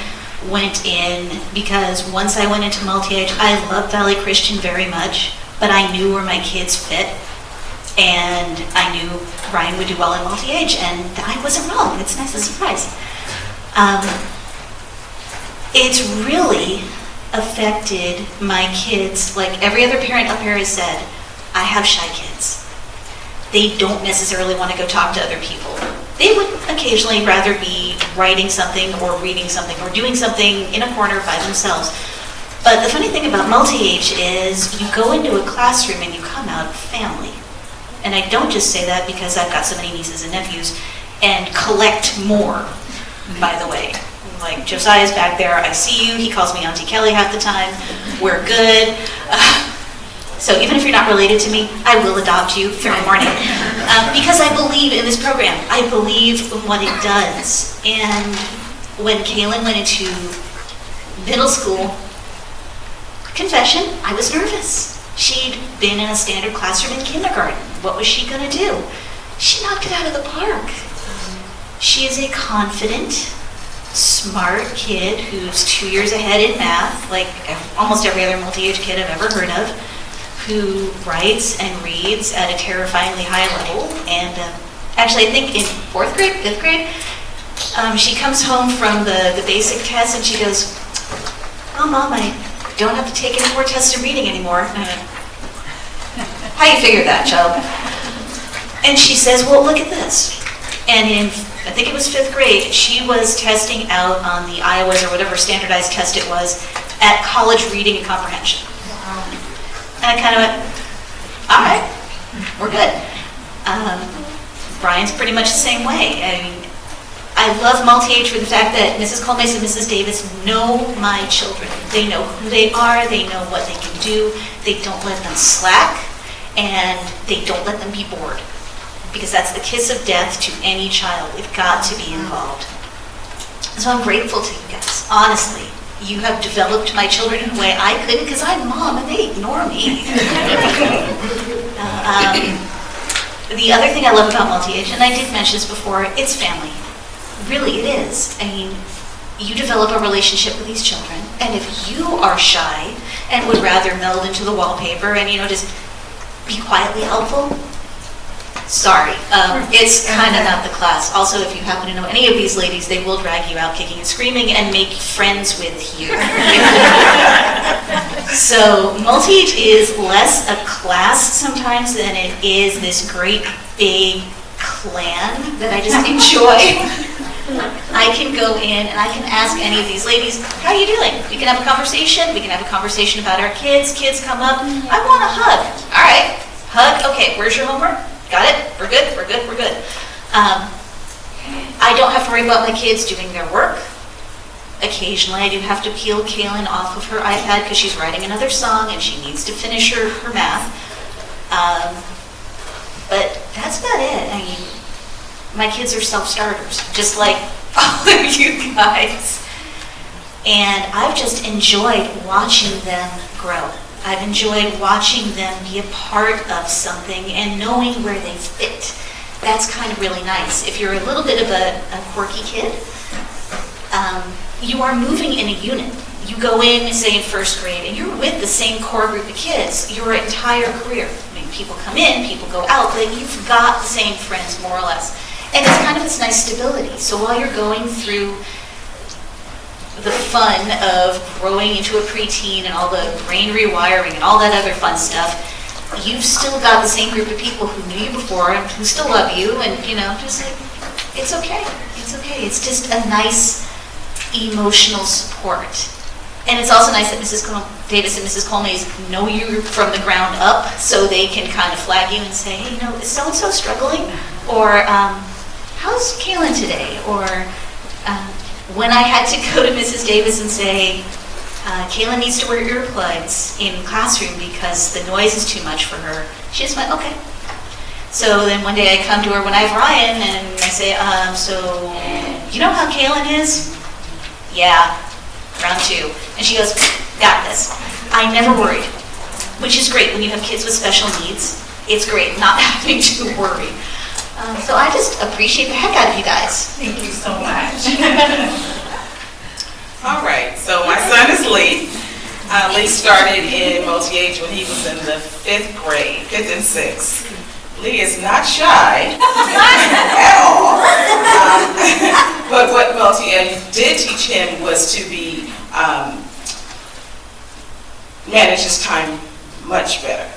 went in because once I went into multi-age, I love Valley Christian very much, but I knew where my kids fit. And I knew Ryan would do well in multi-age, and I wasn't wrong. It's a nice surprise. It's really affected my kids. Like every other parent up here has said, I have shy kids. They don't necessarily want to go talk to other people. They would occasionally rather be writing something or reading something or doing something in a corner by themselves. But the funny thing about multi-age is you go into a classroom and you come out family. And I don't just say that because I've got so many nieces and nephews, and collect more, by the way. Like Josiah's back there, I see you, he calls me Auntie Kelly half the time, we're good. So even if you're not related to me, I will adopt you, fair warning. Because I believe in this program. I believe in what it does. And when Kaylin went into middle school, confession, I was nervous. She'd been in a standard classroom in kindergarten. What was she going to do? She knocked it out of the park. She is a confident, smart kid who's 2 years ahead in math, like almost every other multi-age kid I've ever heard of, who writes and reads at a terrifyingly high level. And actually, I think in 4th grade, 5th grade, she comes home from the basic test and she goes, "Oh, Mom, I don't have to take any more tests of reading anymore." How you figure that, child? And she says, "Well, look at this." And in, I think it was 5th grade, she was testing out on the Iowas or whatever standardized test it was at college reading and comprehension. And I kind of went, all right, we're good. Brian's pretty much the same way. I mean, I love multi-age for the fact that Mrs. Colmace and Mrs. Davis know my children. They know who they are, they know what they can do, they don't let them slack, and they don't let them be bored. Because that's the kiss of death to any child. They've got to be involved. So I'm grateful to you guys, honestly. You have developed my children in a way I couldn't because I'm mom and they ignore me. The other thing I love about multi-age, and I did mention this before, it's family. Really, it is. I mean, you develop a relationship with these children, and if you are shy and would rather meld into the wallpaper and, just be quietly helpful, sorry, it's kind of not the class. Also, if you happen to know any of these ladies, they will drag you out kicking and screaming and make friends with you. So multi-age is less a class sometimes than it is this great big clan that I just enjoy. I can go in and I can ask any of these ladies, "How are you doing?" We can have a conversation. We can have a conversation about our kids. Kids come up, "I want a hug." All right, hug. Okay, where's your homework? Got it? We're good, we're good, we're good. I don't have to worry about my kids doing their work. Occasionally I do have to peel Kaylin off of her iPad because she's writing another song and she needs to finish her math. But that's about it. I mean, my kids are self-starters, just like all of you guys. And I've just enjoyed watching them grow. I've enjoyed watching them be a part of something and knowing where they fit. That's kind of really nice. If you're a little bit of a quirky kid, you are moving in a unit. You go in, say in 1st grade, and you're with the same core group of kids your entire career. I mean, people come in, people go out, but you've got the same friends, more or less. And it's kind of this nice stability. So while you're going through the fun of growing into a preteen and all the brain rewiring and all that other fun stuff, you've still got the same group of people who knew you before and who still love you, and just like, it's okay. It's okay. It's just a nice emotional support. And it's also nice that Mrs. Davis and Mrs. Colmace know you from the ground up, so they can kind of flag you and say, "Hey, is so-and-so struggling?" Or, "How's Kaylin today?" Or, when I had to go to Mrs. Davis and say, "Kaylin needs to wear earplugs in classroom because the noise is too much for her," she just went, "Okay." So then one day I come to her when I have Ryan and I say, "So, you know how Kaylin is?" "Yeah, round 2. And she goes, "Got this." I never worried, which is great when you have kids with special needs. It's great not having to worry. So I just appreciate the heck out of you guys.
Thank you so much. All right, so my son is Lee. Lee started in multi-age when he was in the 5th grade, 5th and 6th. Lee is not shy at all. But what multi-age did teach him was to be manage his time much better.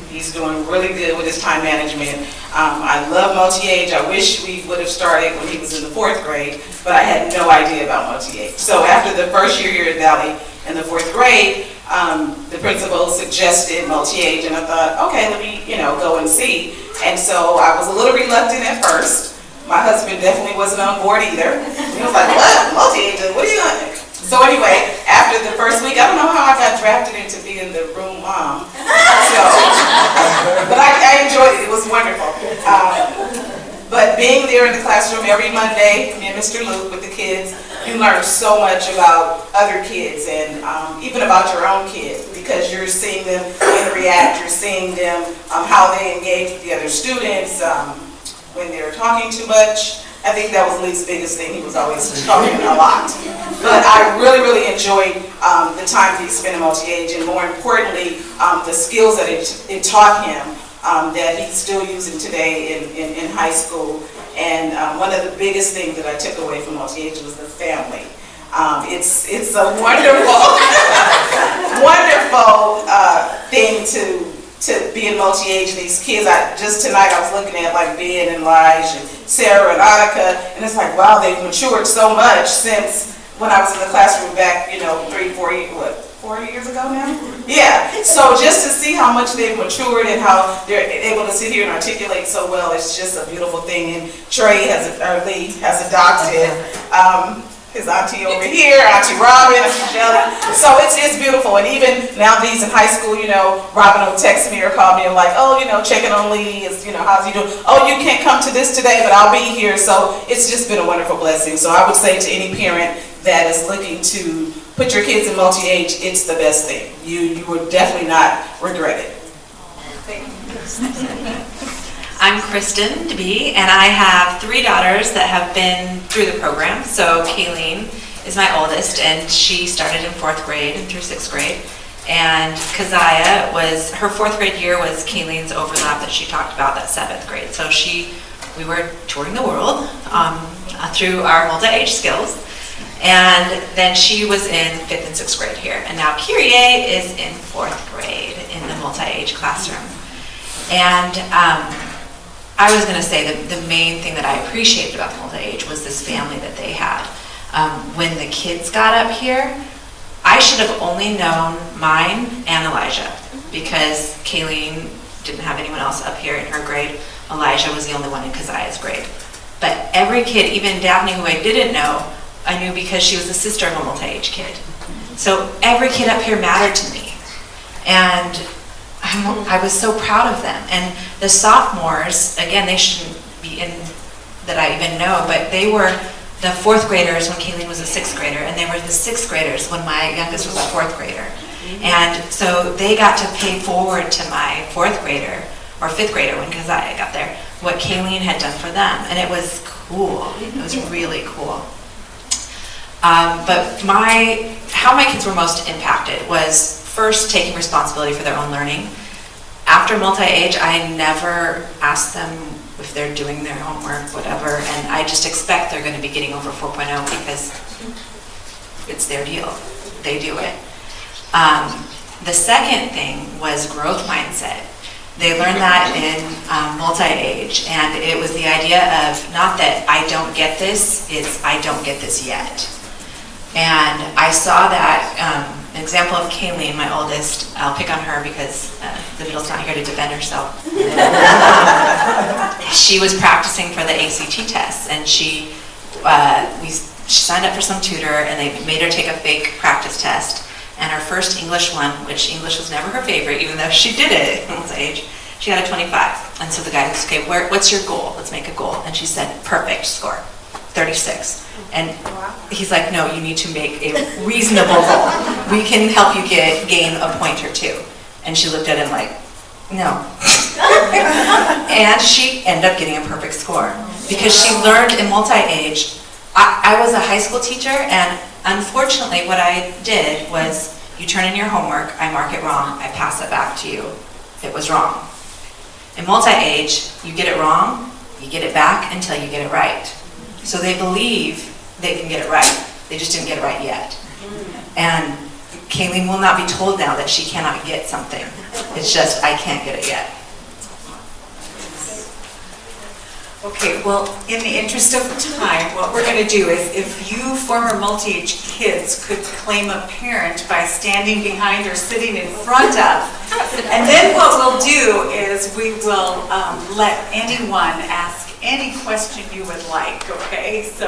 He's doing really good with his time management. I love multi-age. I wish we would have started when he was in the 4th grade, but I had no idea about multi-age. So after the first year here at Valley in the 4th grade, the principal suggested multi-age, and I thought, okay, let me go and see. And so I was a little reluctant at first. My husband definitely wasn't on board either. He was like, "What? Multi-age? What are you doing?" So anyway, after the first week, I don't know how I got drafted into being the room mom. But I enjoyed it. It was wonderful.
But being there in the classroom every Monday, me and Mr. Luke with the kids, you learn so much about other kids and even about your own kids, because you're seeing them interact, you're seeing them, how they engage with the other students, when they're talking too much. I think that was Lee's biggest thing. He was always talking a lot. But I really enjoyed the time that he spent in Multiage, and more importantly, the skills that it taught him that he's still using today in high school. And one of the biggest things that I took away from Multiage was the family. It's a wonderful, wonderful thing to be in Multiage. These kids, just tonight I was looking at like Ben and Lige and Sarah and Annika, and it's like, wow, they've matured so much since when I was in the classroom back, 4 years ago now? Yeah, so just to see how much they've matured and how they're able to sit here and articulate so well, it's just a beautiful thing. And Lee has adopted his auntie over here, Auntie Robin, Auntie Jelly. So it's beautiful. And even now these in high school, Robin will text me or call me and like, oh, checking on Lee, how's he doing? Oh, you can't come to this today, but I'll be here. So it's just been a wonderful blessing. So I would say to any parent that is looking to put your kids in Multiage, it's the best thing. You would definitely not regret it.
I'm Kristen DeBee, and I have 3 daughters that have been through the program. So Kayleen is my oldest, and she started in 4th grade and through 6th grade. And Keziah her 4th grade year was Kayleen's overlap that she talked about, that 7th grade. So we were touring the world through our Multiage skills. And then she was in 5th and 6th grade here. And now Kyrie is in 4th grade in the Multiage classroom. And I was going to say that the main thing that I appreciated about the Multiage was this family that they had. When the kids got up here, I should have only known mine and Elijah, because Kayleen didn't have anyone else up here in her grade. Elijah was the only one in Keziah's grade. But every kid, even Daphne, who I didn't know, I knew because she was the sister of a Multiage kid. So every kid up here mattered to me. And I was so proud of them. And the sophomores, again, they shouldn't be in that I even know, but they were the 4th graders when Kayleen was a 6th grader, and they were the 6th graders when my youngest was a 4th grader. And so they got to pay forward to my 4th grader, or 5th grader when Keziah got there, what Kayleen had done for them. And it was cool. It was really cool. But how my kids were most impacted was first taking responsibility for their own learning. After Multiage, I never asked them if they're doing their homework, whatever, and I just expect they're going to be getting over 4.0 because it's their deal. They do it. The second thing was growth mindset. They learned that in Multiage, and it was the idea of not that I don't get this, it's I don't get this yet. And I saw that an example of Kayleen, my oldest. I'll pick on her because the middle's not here to defend herself. She was practicing for the ACT tests, and she signed up for some tutor, and they made her take a fake practice test. And her first English one, which English was never her favorite, even though she did it at this age, she got a 25. And so the guy was, okay, what's your goal? Let's make a goal. And she said, perfect score, 36. And he's like, no, you need to make a reasonable goal. We can help you gain a point or 2. And she looked at him like, no. And she ended up getting a perfect score because she learned in Multiage. I was a high school teacher, and unfortunately what I did was you turn in your homework, I mark it wrong, I pass it back to you. It was wrong. In Multiage, you get it wrong, you get it back until you get it right. So they believe they can get it right. They just didn't get it right yet. And Kayleen will not be told now that she cannot get something. It's just, I can't get it yet.
Okay, well, in the interest of time, what we're going to do is if you former Multiage kids could claim a parent by standing behind or sitting in front of, and then what we'll do is we will let anyone ask any question you would like, okay? So,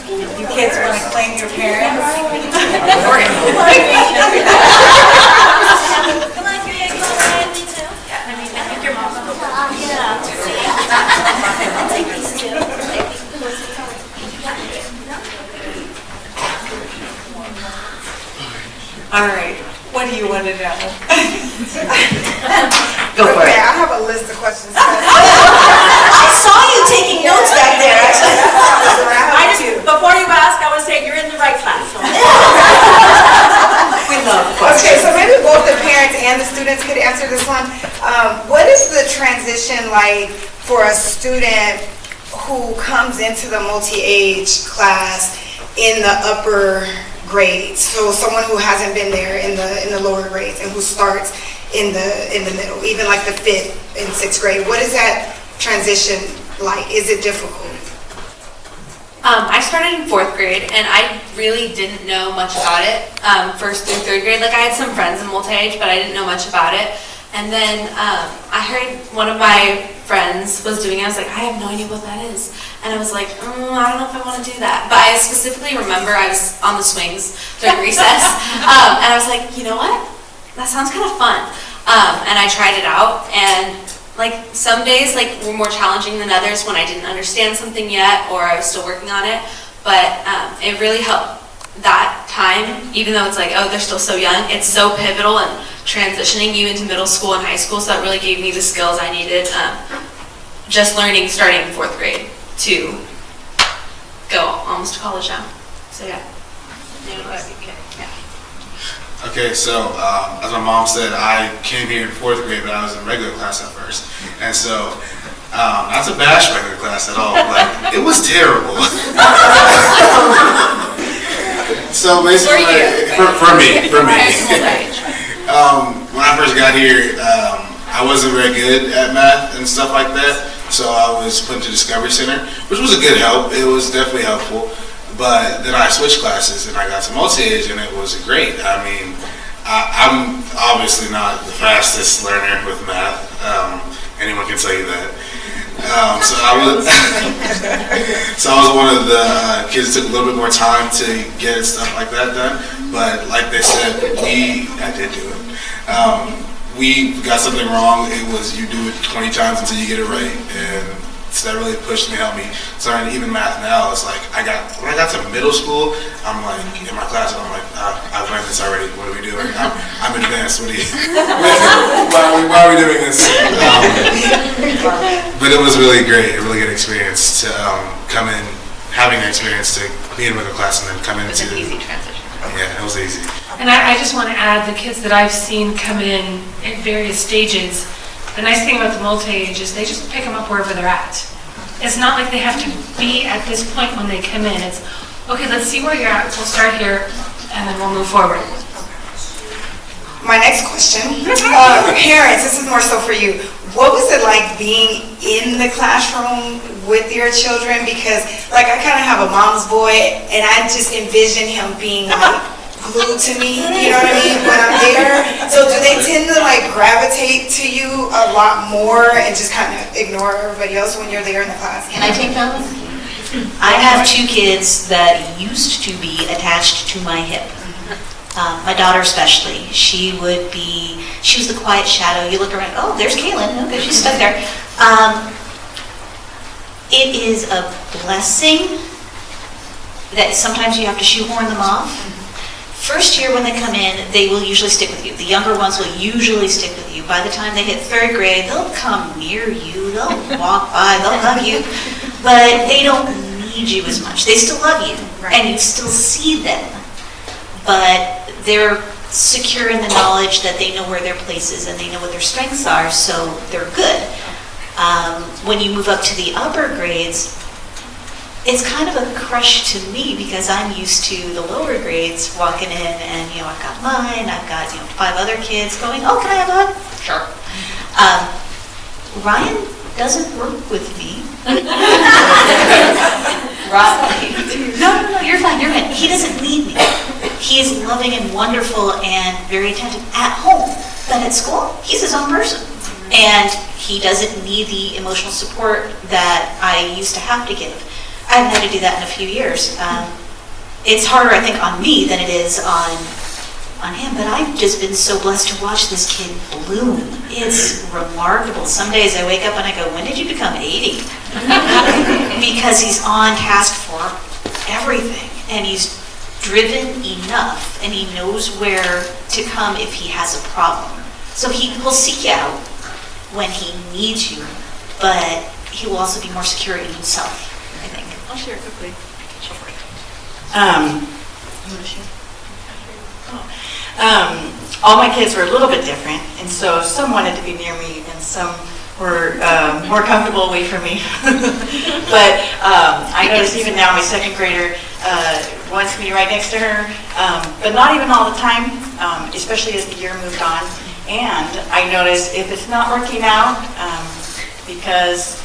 you kids want to claim your parents? Come on, Greg, go ahead, me too. I mean, I think your mom will. Yeah. All right, what do you want to know?
Go for it.
I have a list of questions.
I saw you taking notes back there, actually.
Before you ask, I would say you're in the right class.
We love questions.
Okay, so maybe both the parents and the students could answer this one. What is the transition like for a student who comes into the multi-age class in the upper grades? So someone who hasn't been there in the lower grades and who starts in the middle, even like the 5th and 6th grade. What is that transition like? Is it difficult?
I started in 4th grade, and I really didn't know much about it 1st through 3rd grade. Like, I had some friends in multi-age, but I didn't know much about it. And then I heard one of my friends was doing it. I was like, I have no idea what that is. And I was like, I don't know if I want to do that. But I specifically remember I was on the swings during recess, and I was like, you know what? That sounds kind of fun. And I tried it out, and like some days were more challenging than others when I didn't understand something yet or I was still working on it. But it really helped that time, even though it's like, oh, they're still so young, it's so pivotal in transitioning you into middle school and high school. So that really gave me the skills I needed, just learning starting in 4th grade to go almost to college now. So yeah.
Okay, so as my mom said, I came here in 4th grade, but I was in regular class at first. And so, not to bash regular class at all, but it was terrible. So basically, for me. When I first got here, I wasn't very good at math and stuff like that. So I was put into Discovery Center, which was a good help. It was definitely helpful. But then I switched classes and I got to multi-age and it was great. I mean, I'm obviously not the fastest learner with math. Anyone can tell you that. So I was one of the kids that took a little bit more time to get stuff like that done. But like they said, I did do it. We got something wrong. It was you do it 20 times until you get it right. And so that really pushed me, helped me. So even math now, it's like when I got to middle school, I'm like in my class, I'm like, I've learned this already. What are we doing? I'm advanced. What are you? Why are we doing this? But it was really great, a really good experience to come in, having an experience to be in middle class and then come into.
It was an easy transition.
Yeah, it was easy.
And I just want to add, the kids that I've seen come in at various stages, the nice thing about the multi-age is they just pick them up wherever they're at. It's not like they have to be at this point when they come in. It's, okay, let's see where you're at, we'll start here, and then we'll move forward.
My next question, parents, this is more so for you. What was it like being in the classroom with your children? Because like I kind of have a mom's boy and I just envision him being like glued to me, you know what I mean, when I'm there. So do they tend to like gravitate to you a lot more and just kind of ignore everybody else when you're there in the class?
Can I take that one? I have 2 kids that used to be attached to my hip. My daughter especially, she was the quiet shadow. You look around, oh, there's Kaylin, okay, she's stuck there. It is a blessing that sometimes you have to shoehorn them off. First year when they come in, they will usually stick with you. The younger ones will usually stick with you. By the time they hit 3rd grade, they'll come near you, they'll walk by, they'll hug you, but they don't need you as much. They still love you, and you still see them, but they're secure in the knowledge that they know where their place is and they know what their strengths are, so they're good. When you move up to the upper grades, it's kind of a crush to me because I'm used to the lower grades walking in and, I've got mine, I've got, 5 other kids going, oh, can I have a hug? Sure. Ryan doesn't work with me. No, you're fine. He doesn't need me. He is loving and wonderful and very attentive at home, but at school, he's his own person. And he doesn't need the emotional support that I used to have to give. I haven't had to do that in a few years. It's harder, I think, on me than it is on him, but I've just been so blessed to watch this kid bloom. It's remarkable. Some days I wake up and I go, when did you become 80? Because he's on task for everything, and he's driven enough, and he knows where to come if he has a problem. So he will seek you out when he needs you, but he will also be more secure in himself, I think.
I'll share quickly.
You want to share? All my kids were a little bit different, and so some wanted to be near me, and some were more comfortable away from me. But I noticed even now my second grader wants me right next to her, but not even all the time, especially as the year moved on. And I noticed if it's not working out, because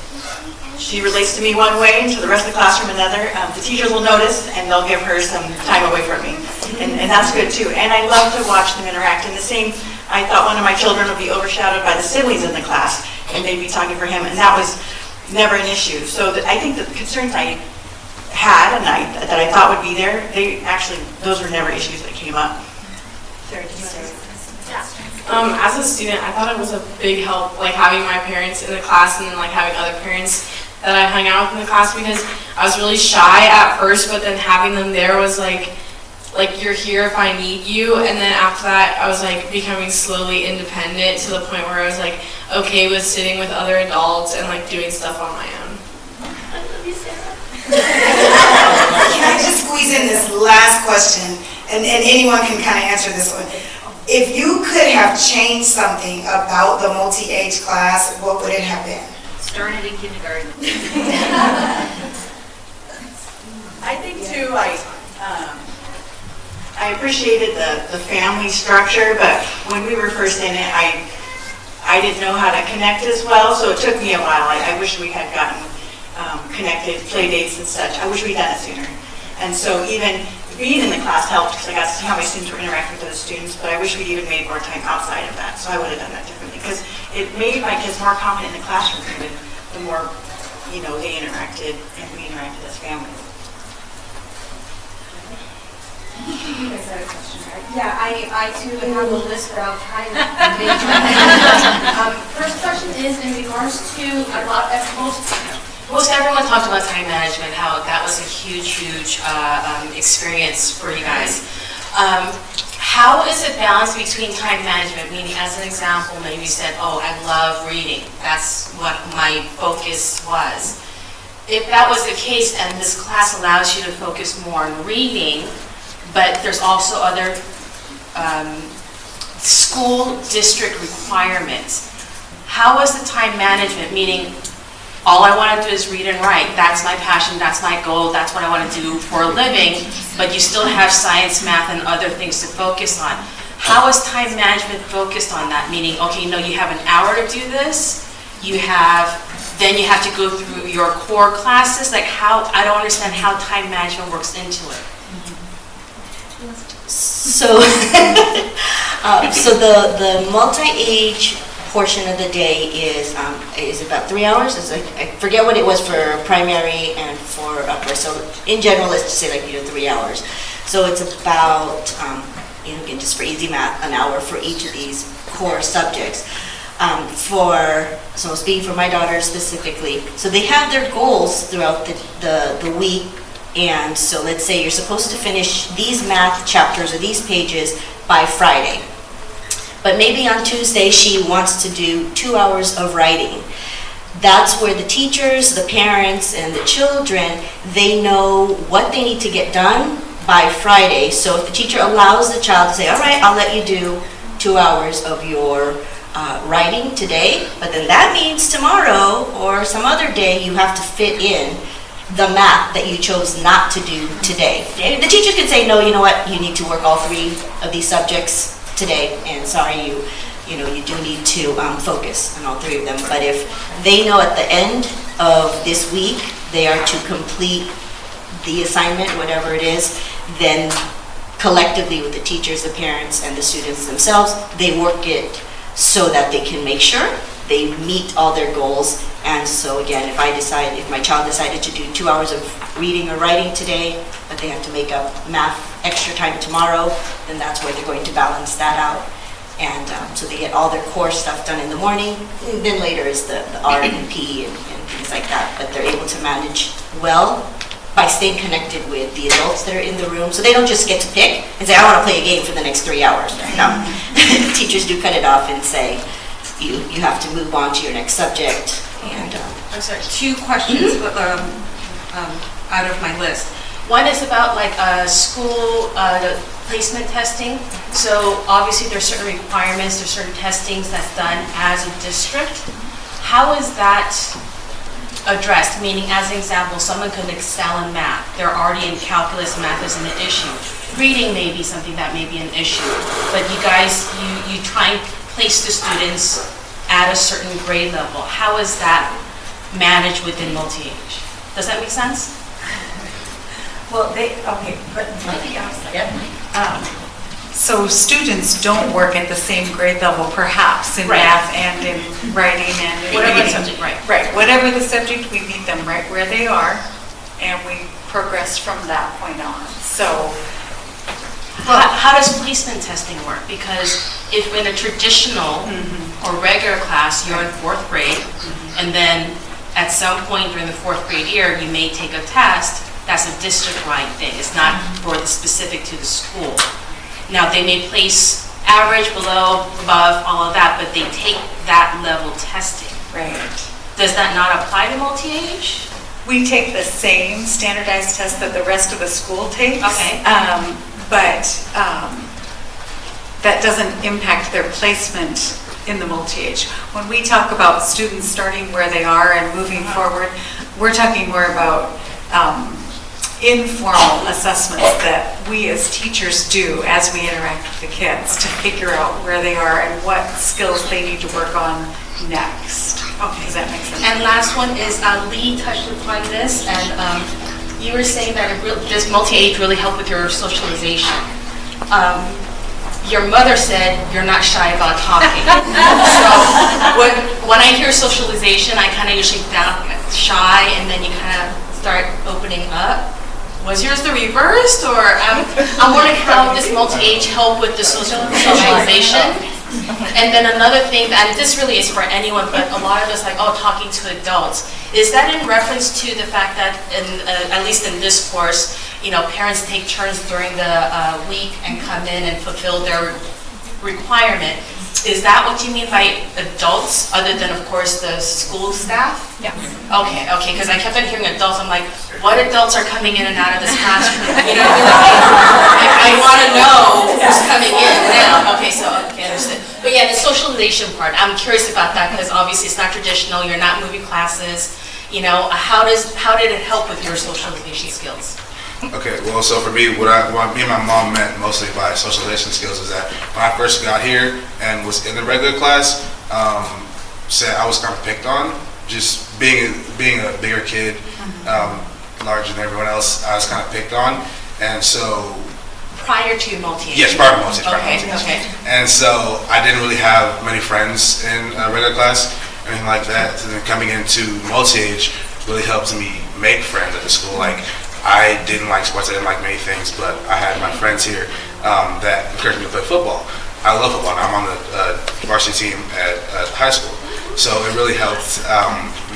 she relates to me one way and to the rest of the classroom another, the teachers will notice and they'll give her some time away from me. And that's good too. And I love to watch them interact. And the same, I thought one of my children would be overshadowed by the siblings in the class and they'd be talking for him, and that was never an issue. So I think the concerns I had and that I thought would be there, those were never issues that came up.
As a student, I thought it was a big help, like having my parents in the class and then like having other parents that I hung out with in the class, because I was really shy at first, but then having them there was like you're here if I need you. And then after that, I was like becoming slowly independent to the point where I was like okay with sitting with other adults and like doing stuff on my own.
I love you, Sarah. Can I just squeeze in this last question, and anyone can kind of answer this one. If you could have changed something about the multi-age class, what would it have been?
Started in kindergarten.
I think too, I appreciated the family structure, but when we were first in it, I didn't know how to connect as well, so it took me a while. I wish we had gotten connected, play dates and such. I wish we'd done it sooner. And so even being in the class helped, because I got to see how my students were interacting with those students, but I wish we'd even made more time outside of that, so I would have done that differently, because it made my kids more confident in the classroom even the more, they interacted and we interacted as families.
You guys had a question, right? Yeah, I too have a list about time management. First question is in regards to
most everyone talked about time management, how that was a huge experience for you guys. How is it balanced between time management? Meaning, as an example, maybe you said, oh, I love reading. That's what my focus was. If that was the case and this class allows you to focus more on reading, but there's also other school district requirements, how is the time management? Meaning, all I want to do is read and write. That's my passion, that's my goal, that's what I want to do for a living, but you still have science, math, and other things to focus on. How is time management focused on that? Meaning, okay, no, you have an hour to do this, then you have to go through your core classes. Like I don't understand how time management works into it.
So, the multi-age portion of the day is about 3 hours. I forget what it was for primary and for upper. So in general, let's just say 3 hours. So it's about, again, just for easy math, an hour for each of these core subjects. So speaking for my daughter specifically, so they have their goals throughout the week. And so let's say you're supposed to finish these math chapters or these pages by Friday. But maybe on Tuesday she wants to do 2 hours of writing. That's where the teachers, the parents, and the children, they know what they need to get done by Friday. So if the teacher allows the child to say, all right, I'll let you do 2 hours of your writing today, but then that means tomorrow or some other day you have to fit in the math that you chose not to do today. The teachers can say, no, you know what, you need to work all 3 of these subjects today, and sorry, you do need to focus on all 3 of them. But if they know at the end of this week they are to complete the assignment, whatever it is, then collectively with the teachers, the parents, and the students themselves, they work it so that they can make sure they meet all their goals. And so again, if my child decided to do 2 hours of reading or writing today, but they have to make up math extra time tomorrow, then that's where they're going to balance that out. And so they get all their core stuff done in the morning, and then later is the art and PE and things like that. But they're able to manage well by staying connected with the adults that are in the room. So they don't just get to pick and say, I want to play a game for the next 3 hours. No. Teachers do cut it off and say, you have to move on to your next subject. And
I'm sorry, 2 questions out of my list. One is about like school placement testing. So obviously there's certain requirements, there's certain testings that's done as a district. How is that addressed? Meaning, as an example, someone could excel in math. They're already in calculus, math isn't an issue. Reading may be something that may be an issue. But you guys, you try and place the students at a certain grade level. How is that managed within multi-age? Does that make sense?
Well, so students don't work at the same grade level, perhaps, in math and in writing and in
whatever the
reading.
subject, right.
Right, whatever the subject, we meet them right where they are, and we progress from that point on. So,
How does placement testing work? Because if in a traditional or regular class, you're in 4th grade, and then at some point during the 4th grade year, you may take a test. That's a district-wide thing. It's not for the specific to the school. Now, they may place average, below, above, all of that, but they take that level testing.
Right.
Does that not apply to multi-age?
we take the same standardized test that the rest of the school takes.
Okay.
But that doesn't impact their placement in the multi-age. When we talk about students starting where they are and moving forward, we're talking more about informal assessments that we as teachers do as we interact with the kids to figure out where they are and what skills they need to work on next. Okay, does that make sense?
And last one is, Lee touched upon this, and you were saying that this multi-age really helped with your socialization. Your mother said you're not shy about talking. So when I hear socialization, I kind of usually sound shy, and then you kind of start opening up. Was yours the reverse, or I'm wondering how this multi-age help with the socialization? And then another thing, and this really is for anyone, but a lot of us like, oh, talking to adults. Is that in reference to the fact that, at least in this course, you know, parents take turns during the week and come in and fulfill their requirement? Is that what you mean by adults, other than, of course, the school staff?
Yeah.
Okay, because I kept on hearing adults. I'm like, what adults are coming in and out of this classroom? You know what I mean? I want to know who's coming in now. Okay, understood. But yeah, the socialization part, I'm curious about that because obviously it's not traditional. You're not moving classes. You know, how did it help with your socialization skills?
Okay, well, so for me, what me and my mom meant mostly by socialization skills is that when I first got here and was in the regular class, said I was kind of picked on, just being a bigger kid, larger than everyone else, I was kind of picked on, and so.
Prior to multi-age?
Yes, prior to multi-age.
Okay.
And so I didn't really have many friends in regular class, anything like that. So then coming into multi-age really helped me make friends at the school. Like, I didn't like sports, I didn't like many things, but I had my friends here that encouraged me to play football. I love football, and I'm on the varsity team at high school. So it really helped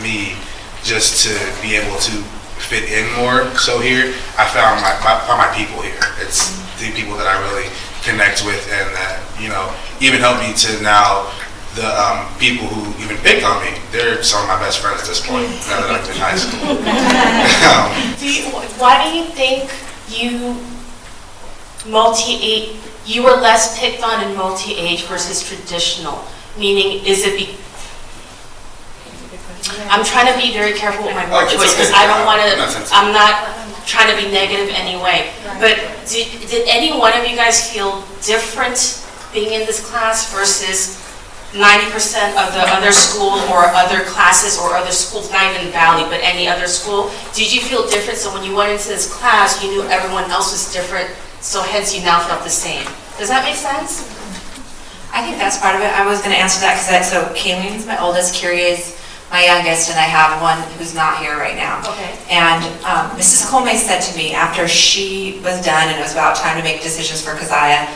me just to be able to fit in more. So here, I found my people here. It's the people that I really connect with, and that, you know, even help me to now. The people who even picked on me, they're some of my best friends at this point, now that I'm in high school.
Why do you think you were less picked on in multi-age versus traditional? Meaning, is it I'm trying to be very careful with my word choice because I don't want to, I'm not trying to be negative anyway. But did any one of you guys feel different being in this class versus 90% of the other school or other classes or other schools, not even Valley, but any other school? Did you feel different? So when you went into this class, you knew everyone else was different, so hence you now felt the same. Does that make sense?
I think that's part of it. I was going to answer that because so Kayleen's my oldest, Curie is my youngest, and I have one who's not here right now.
Okay.
And Mrs. Colmay said to me after she was done and it was about time to make decisions for Keziah,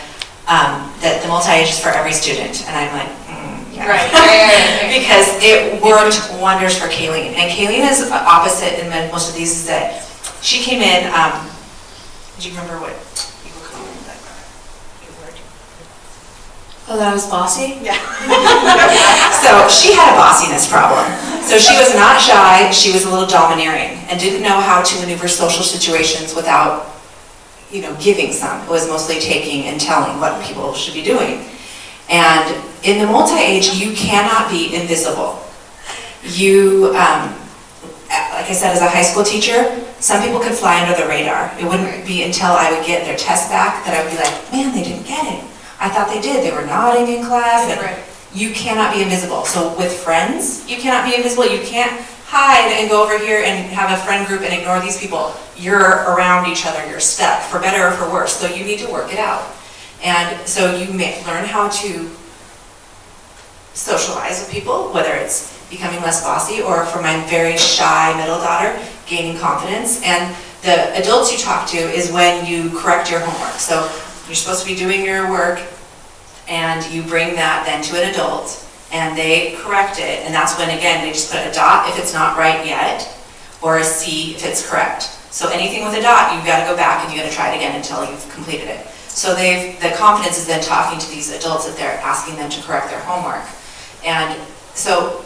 that the multi-age is for every student. And I'm like, yeah.
Right.
Because it worked wonders for Kayleen. And Kayleen is opposite in most of these, is that she came in, do you remember what you were calling that word?
Oh, that I was bossy?
Yeah. So she had a bossiness problem. So she was not shy, she was a little domineering and didn't know how to maneuver social situations without, giving some. It was mostly taking and telling what people should be doing. And in the multi-age, you cannot be invisible. You, like I said, as a high school teacher, some people could fly under the radar. It wouldn't be until I would get their test back that I would be like, man, they didn't get it. I thought they did. They were nodding in class. And you cannot be invisible. So with friends, you cannot be invisible. You can't hide and go over here and have a friend group and ignore these people. You're around each other. You're stuck, for better or for worse. So you need to work it out. And so you may learn how to socialize with people, whether it's becoming less bossy, or for my very shy middle daughter, gaining confidence. And the adults you talk to is when you correct your homework. So you're supposed to be doing your work, and you bring that then to an adult, and they correct it, and that's when, again, they just put a dot if it's not right yet, or a C if it's correct. So anything with a dot, you've got to go back and you've got to try it again until you've completed it. So the confidence is then talking to these adults that they're asking them to correct their homework. And so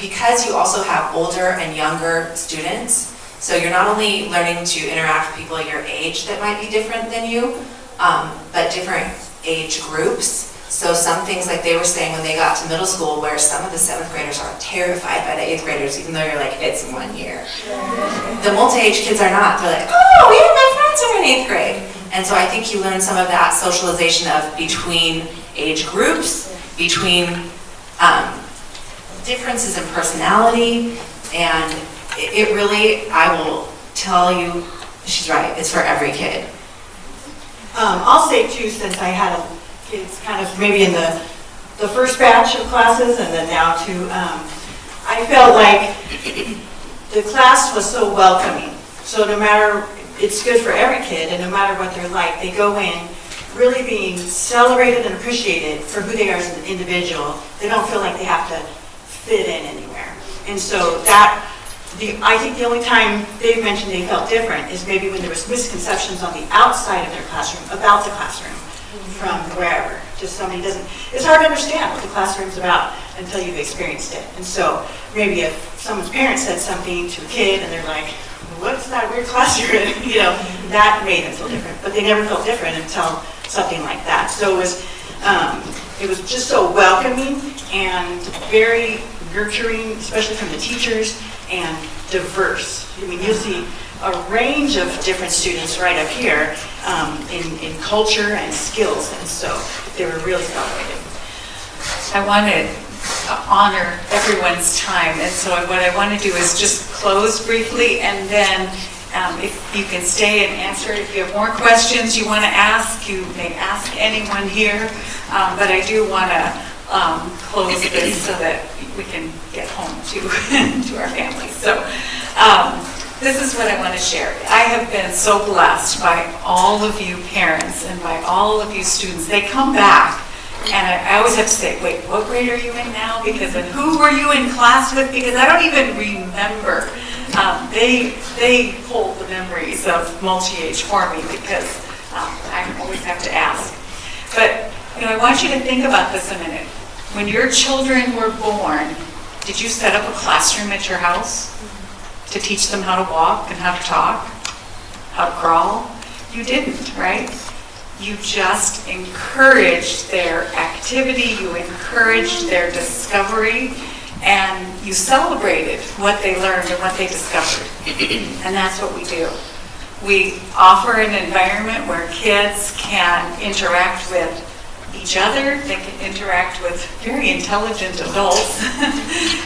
because you also have older and younger students, so you're not only learning to interact with people your age that might be different than you, but different age groups. So some things, like they were saying when they got to middle school, where some of the 7th graders are terrified by the 8th graders, even though you're like, it's 1 year. The multi-age kids are not. They're like, oh, yeah, my friends are in 8th grade. And so I think you learn some of that socialization of between age groups, between differences in personality, and it really, I will tell you, she's right, it's for every kid.
I'll say too, since I had kids kind of maybe in the first batch of classes and then now too, I felt like the class was so welcoming. So no matter, it's good for every kid, and no matter what they're like, they go in really being celebrated and appreciated for who they are as an individual. They don't feel like they have to fit in anywhere. And so that, I think the only time they've mentioned they felt different is maybe when there was misconceptions on the outside of their classroom about the classroom from wherever. Just somebody doesn't, it's hard to understand what the classroom's about until you've experienced it. And so maybe if someone's parent said something to a kid and they're like, what's that weird class you're in? That made them feel different. But they never felt different until something like that. So it was just so welcoming and very nurturing, especially from the teachers, and diverse. I mean, you'll see a range of different students right up here in culture and skills, and so they were really celebrated.
I want to honor everyone's time, and so what I want to do is just close briefly, and then if you can stay and answer. If you have more questions you want to ask, you may ask anyone here, but I do want to close this so that we can get home to our families. So this is what I want to share. I have been so blessed by all of you parents and by all of you students. They come back, and I always have to say, wait, what grade are you in now? Because and who were you in class with? Because I don't even remember. They hold the memories of multi-age for me because I always have to ask. But I want you to think about this a minute. When your children were born, did you set up a classroom at your house to teach them how to walk and how to talk, how to crawl? You didn't, right? You just encouraged their activity, you encouraged their discovery, and you celebrated what they learned and what they discovered. And that's what we do. We offer an environment where kids can interact with each other, they can interact with very intelligent adults,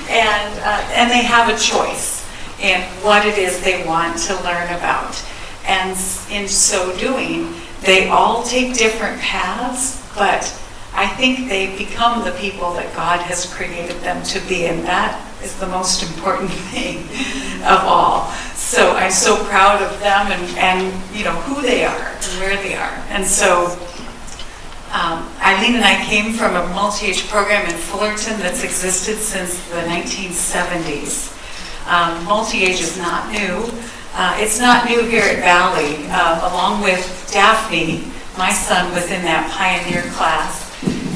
and they have a choice in what it is they want to learn about. And in so doing, they all take different paths, but I think they become the people that God has created them to be, and that is the most important thing of all. So I'm so proud of them and who they are and where they are. And so Eileen and I came from a multi-age program in Fullerton that's existed since the 1970s. Multi-age is not new.
It's not new here at Valley. Along with Daphne, my son was in that pioneer class.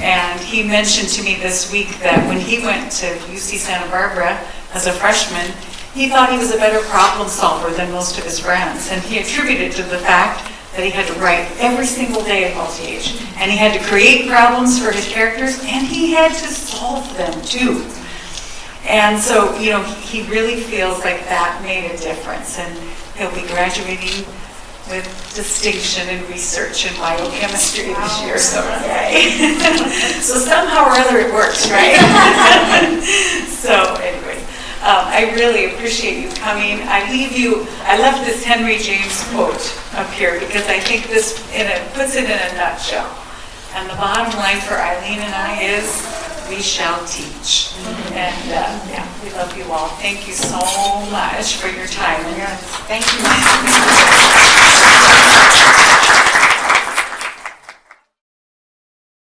And he mentioned to me this week that when he went to UC Santa Barbara as a freshman, he thought he was a better problem solver than most of his friends. And he attributed it to the fact that he had to write every single day at Multiage. And he had to create problems for his characters, and he had to solve them too. And so, you know, he really feels like that made a difference. And he'll be graduating with distinction in research in biochemistry this year, so yay. So somehow or other it works, right? So anyway, I really appreciate you coming. I left this Henry James quote up here because I think this puts it in a nutshell. And the bottom line for Eileen and I is, we shall teach. And yeah, we love you all. Thank you so much for your time.
Thank you.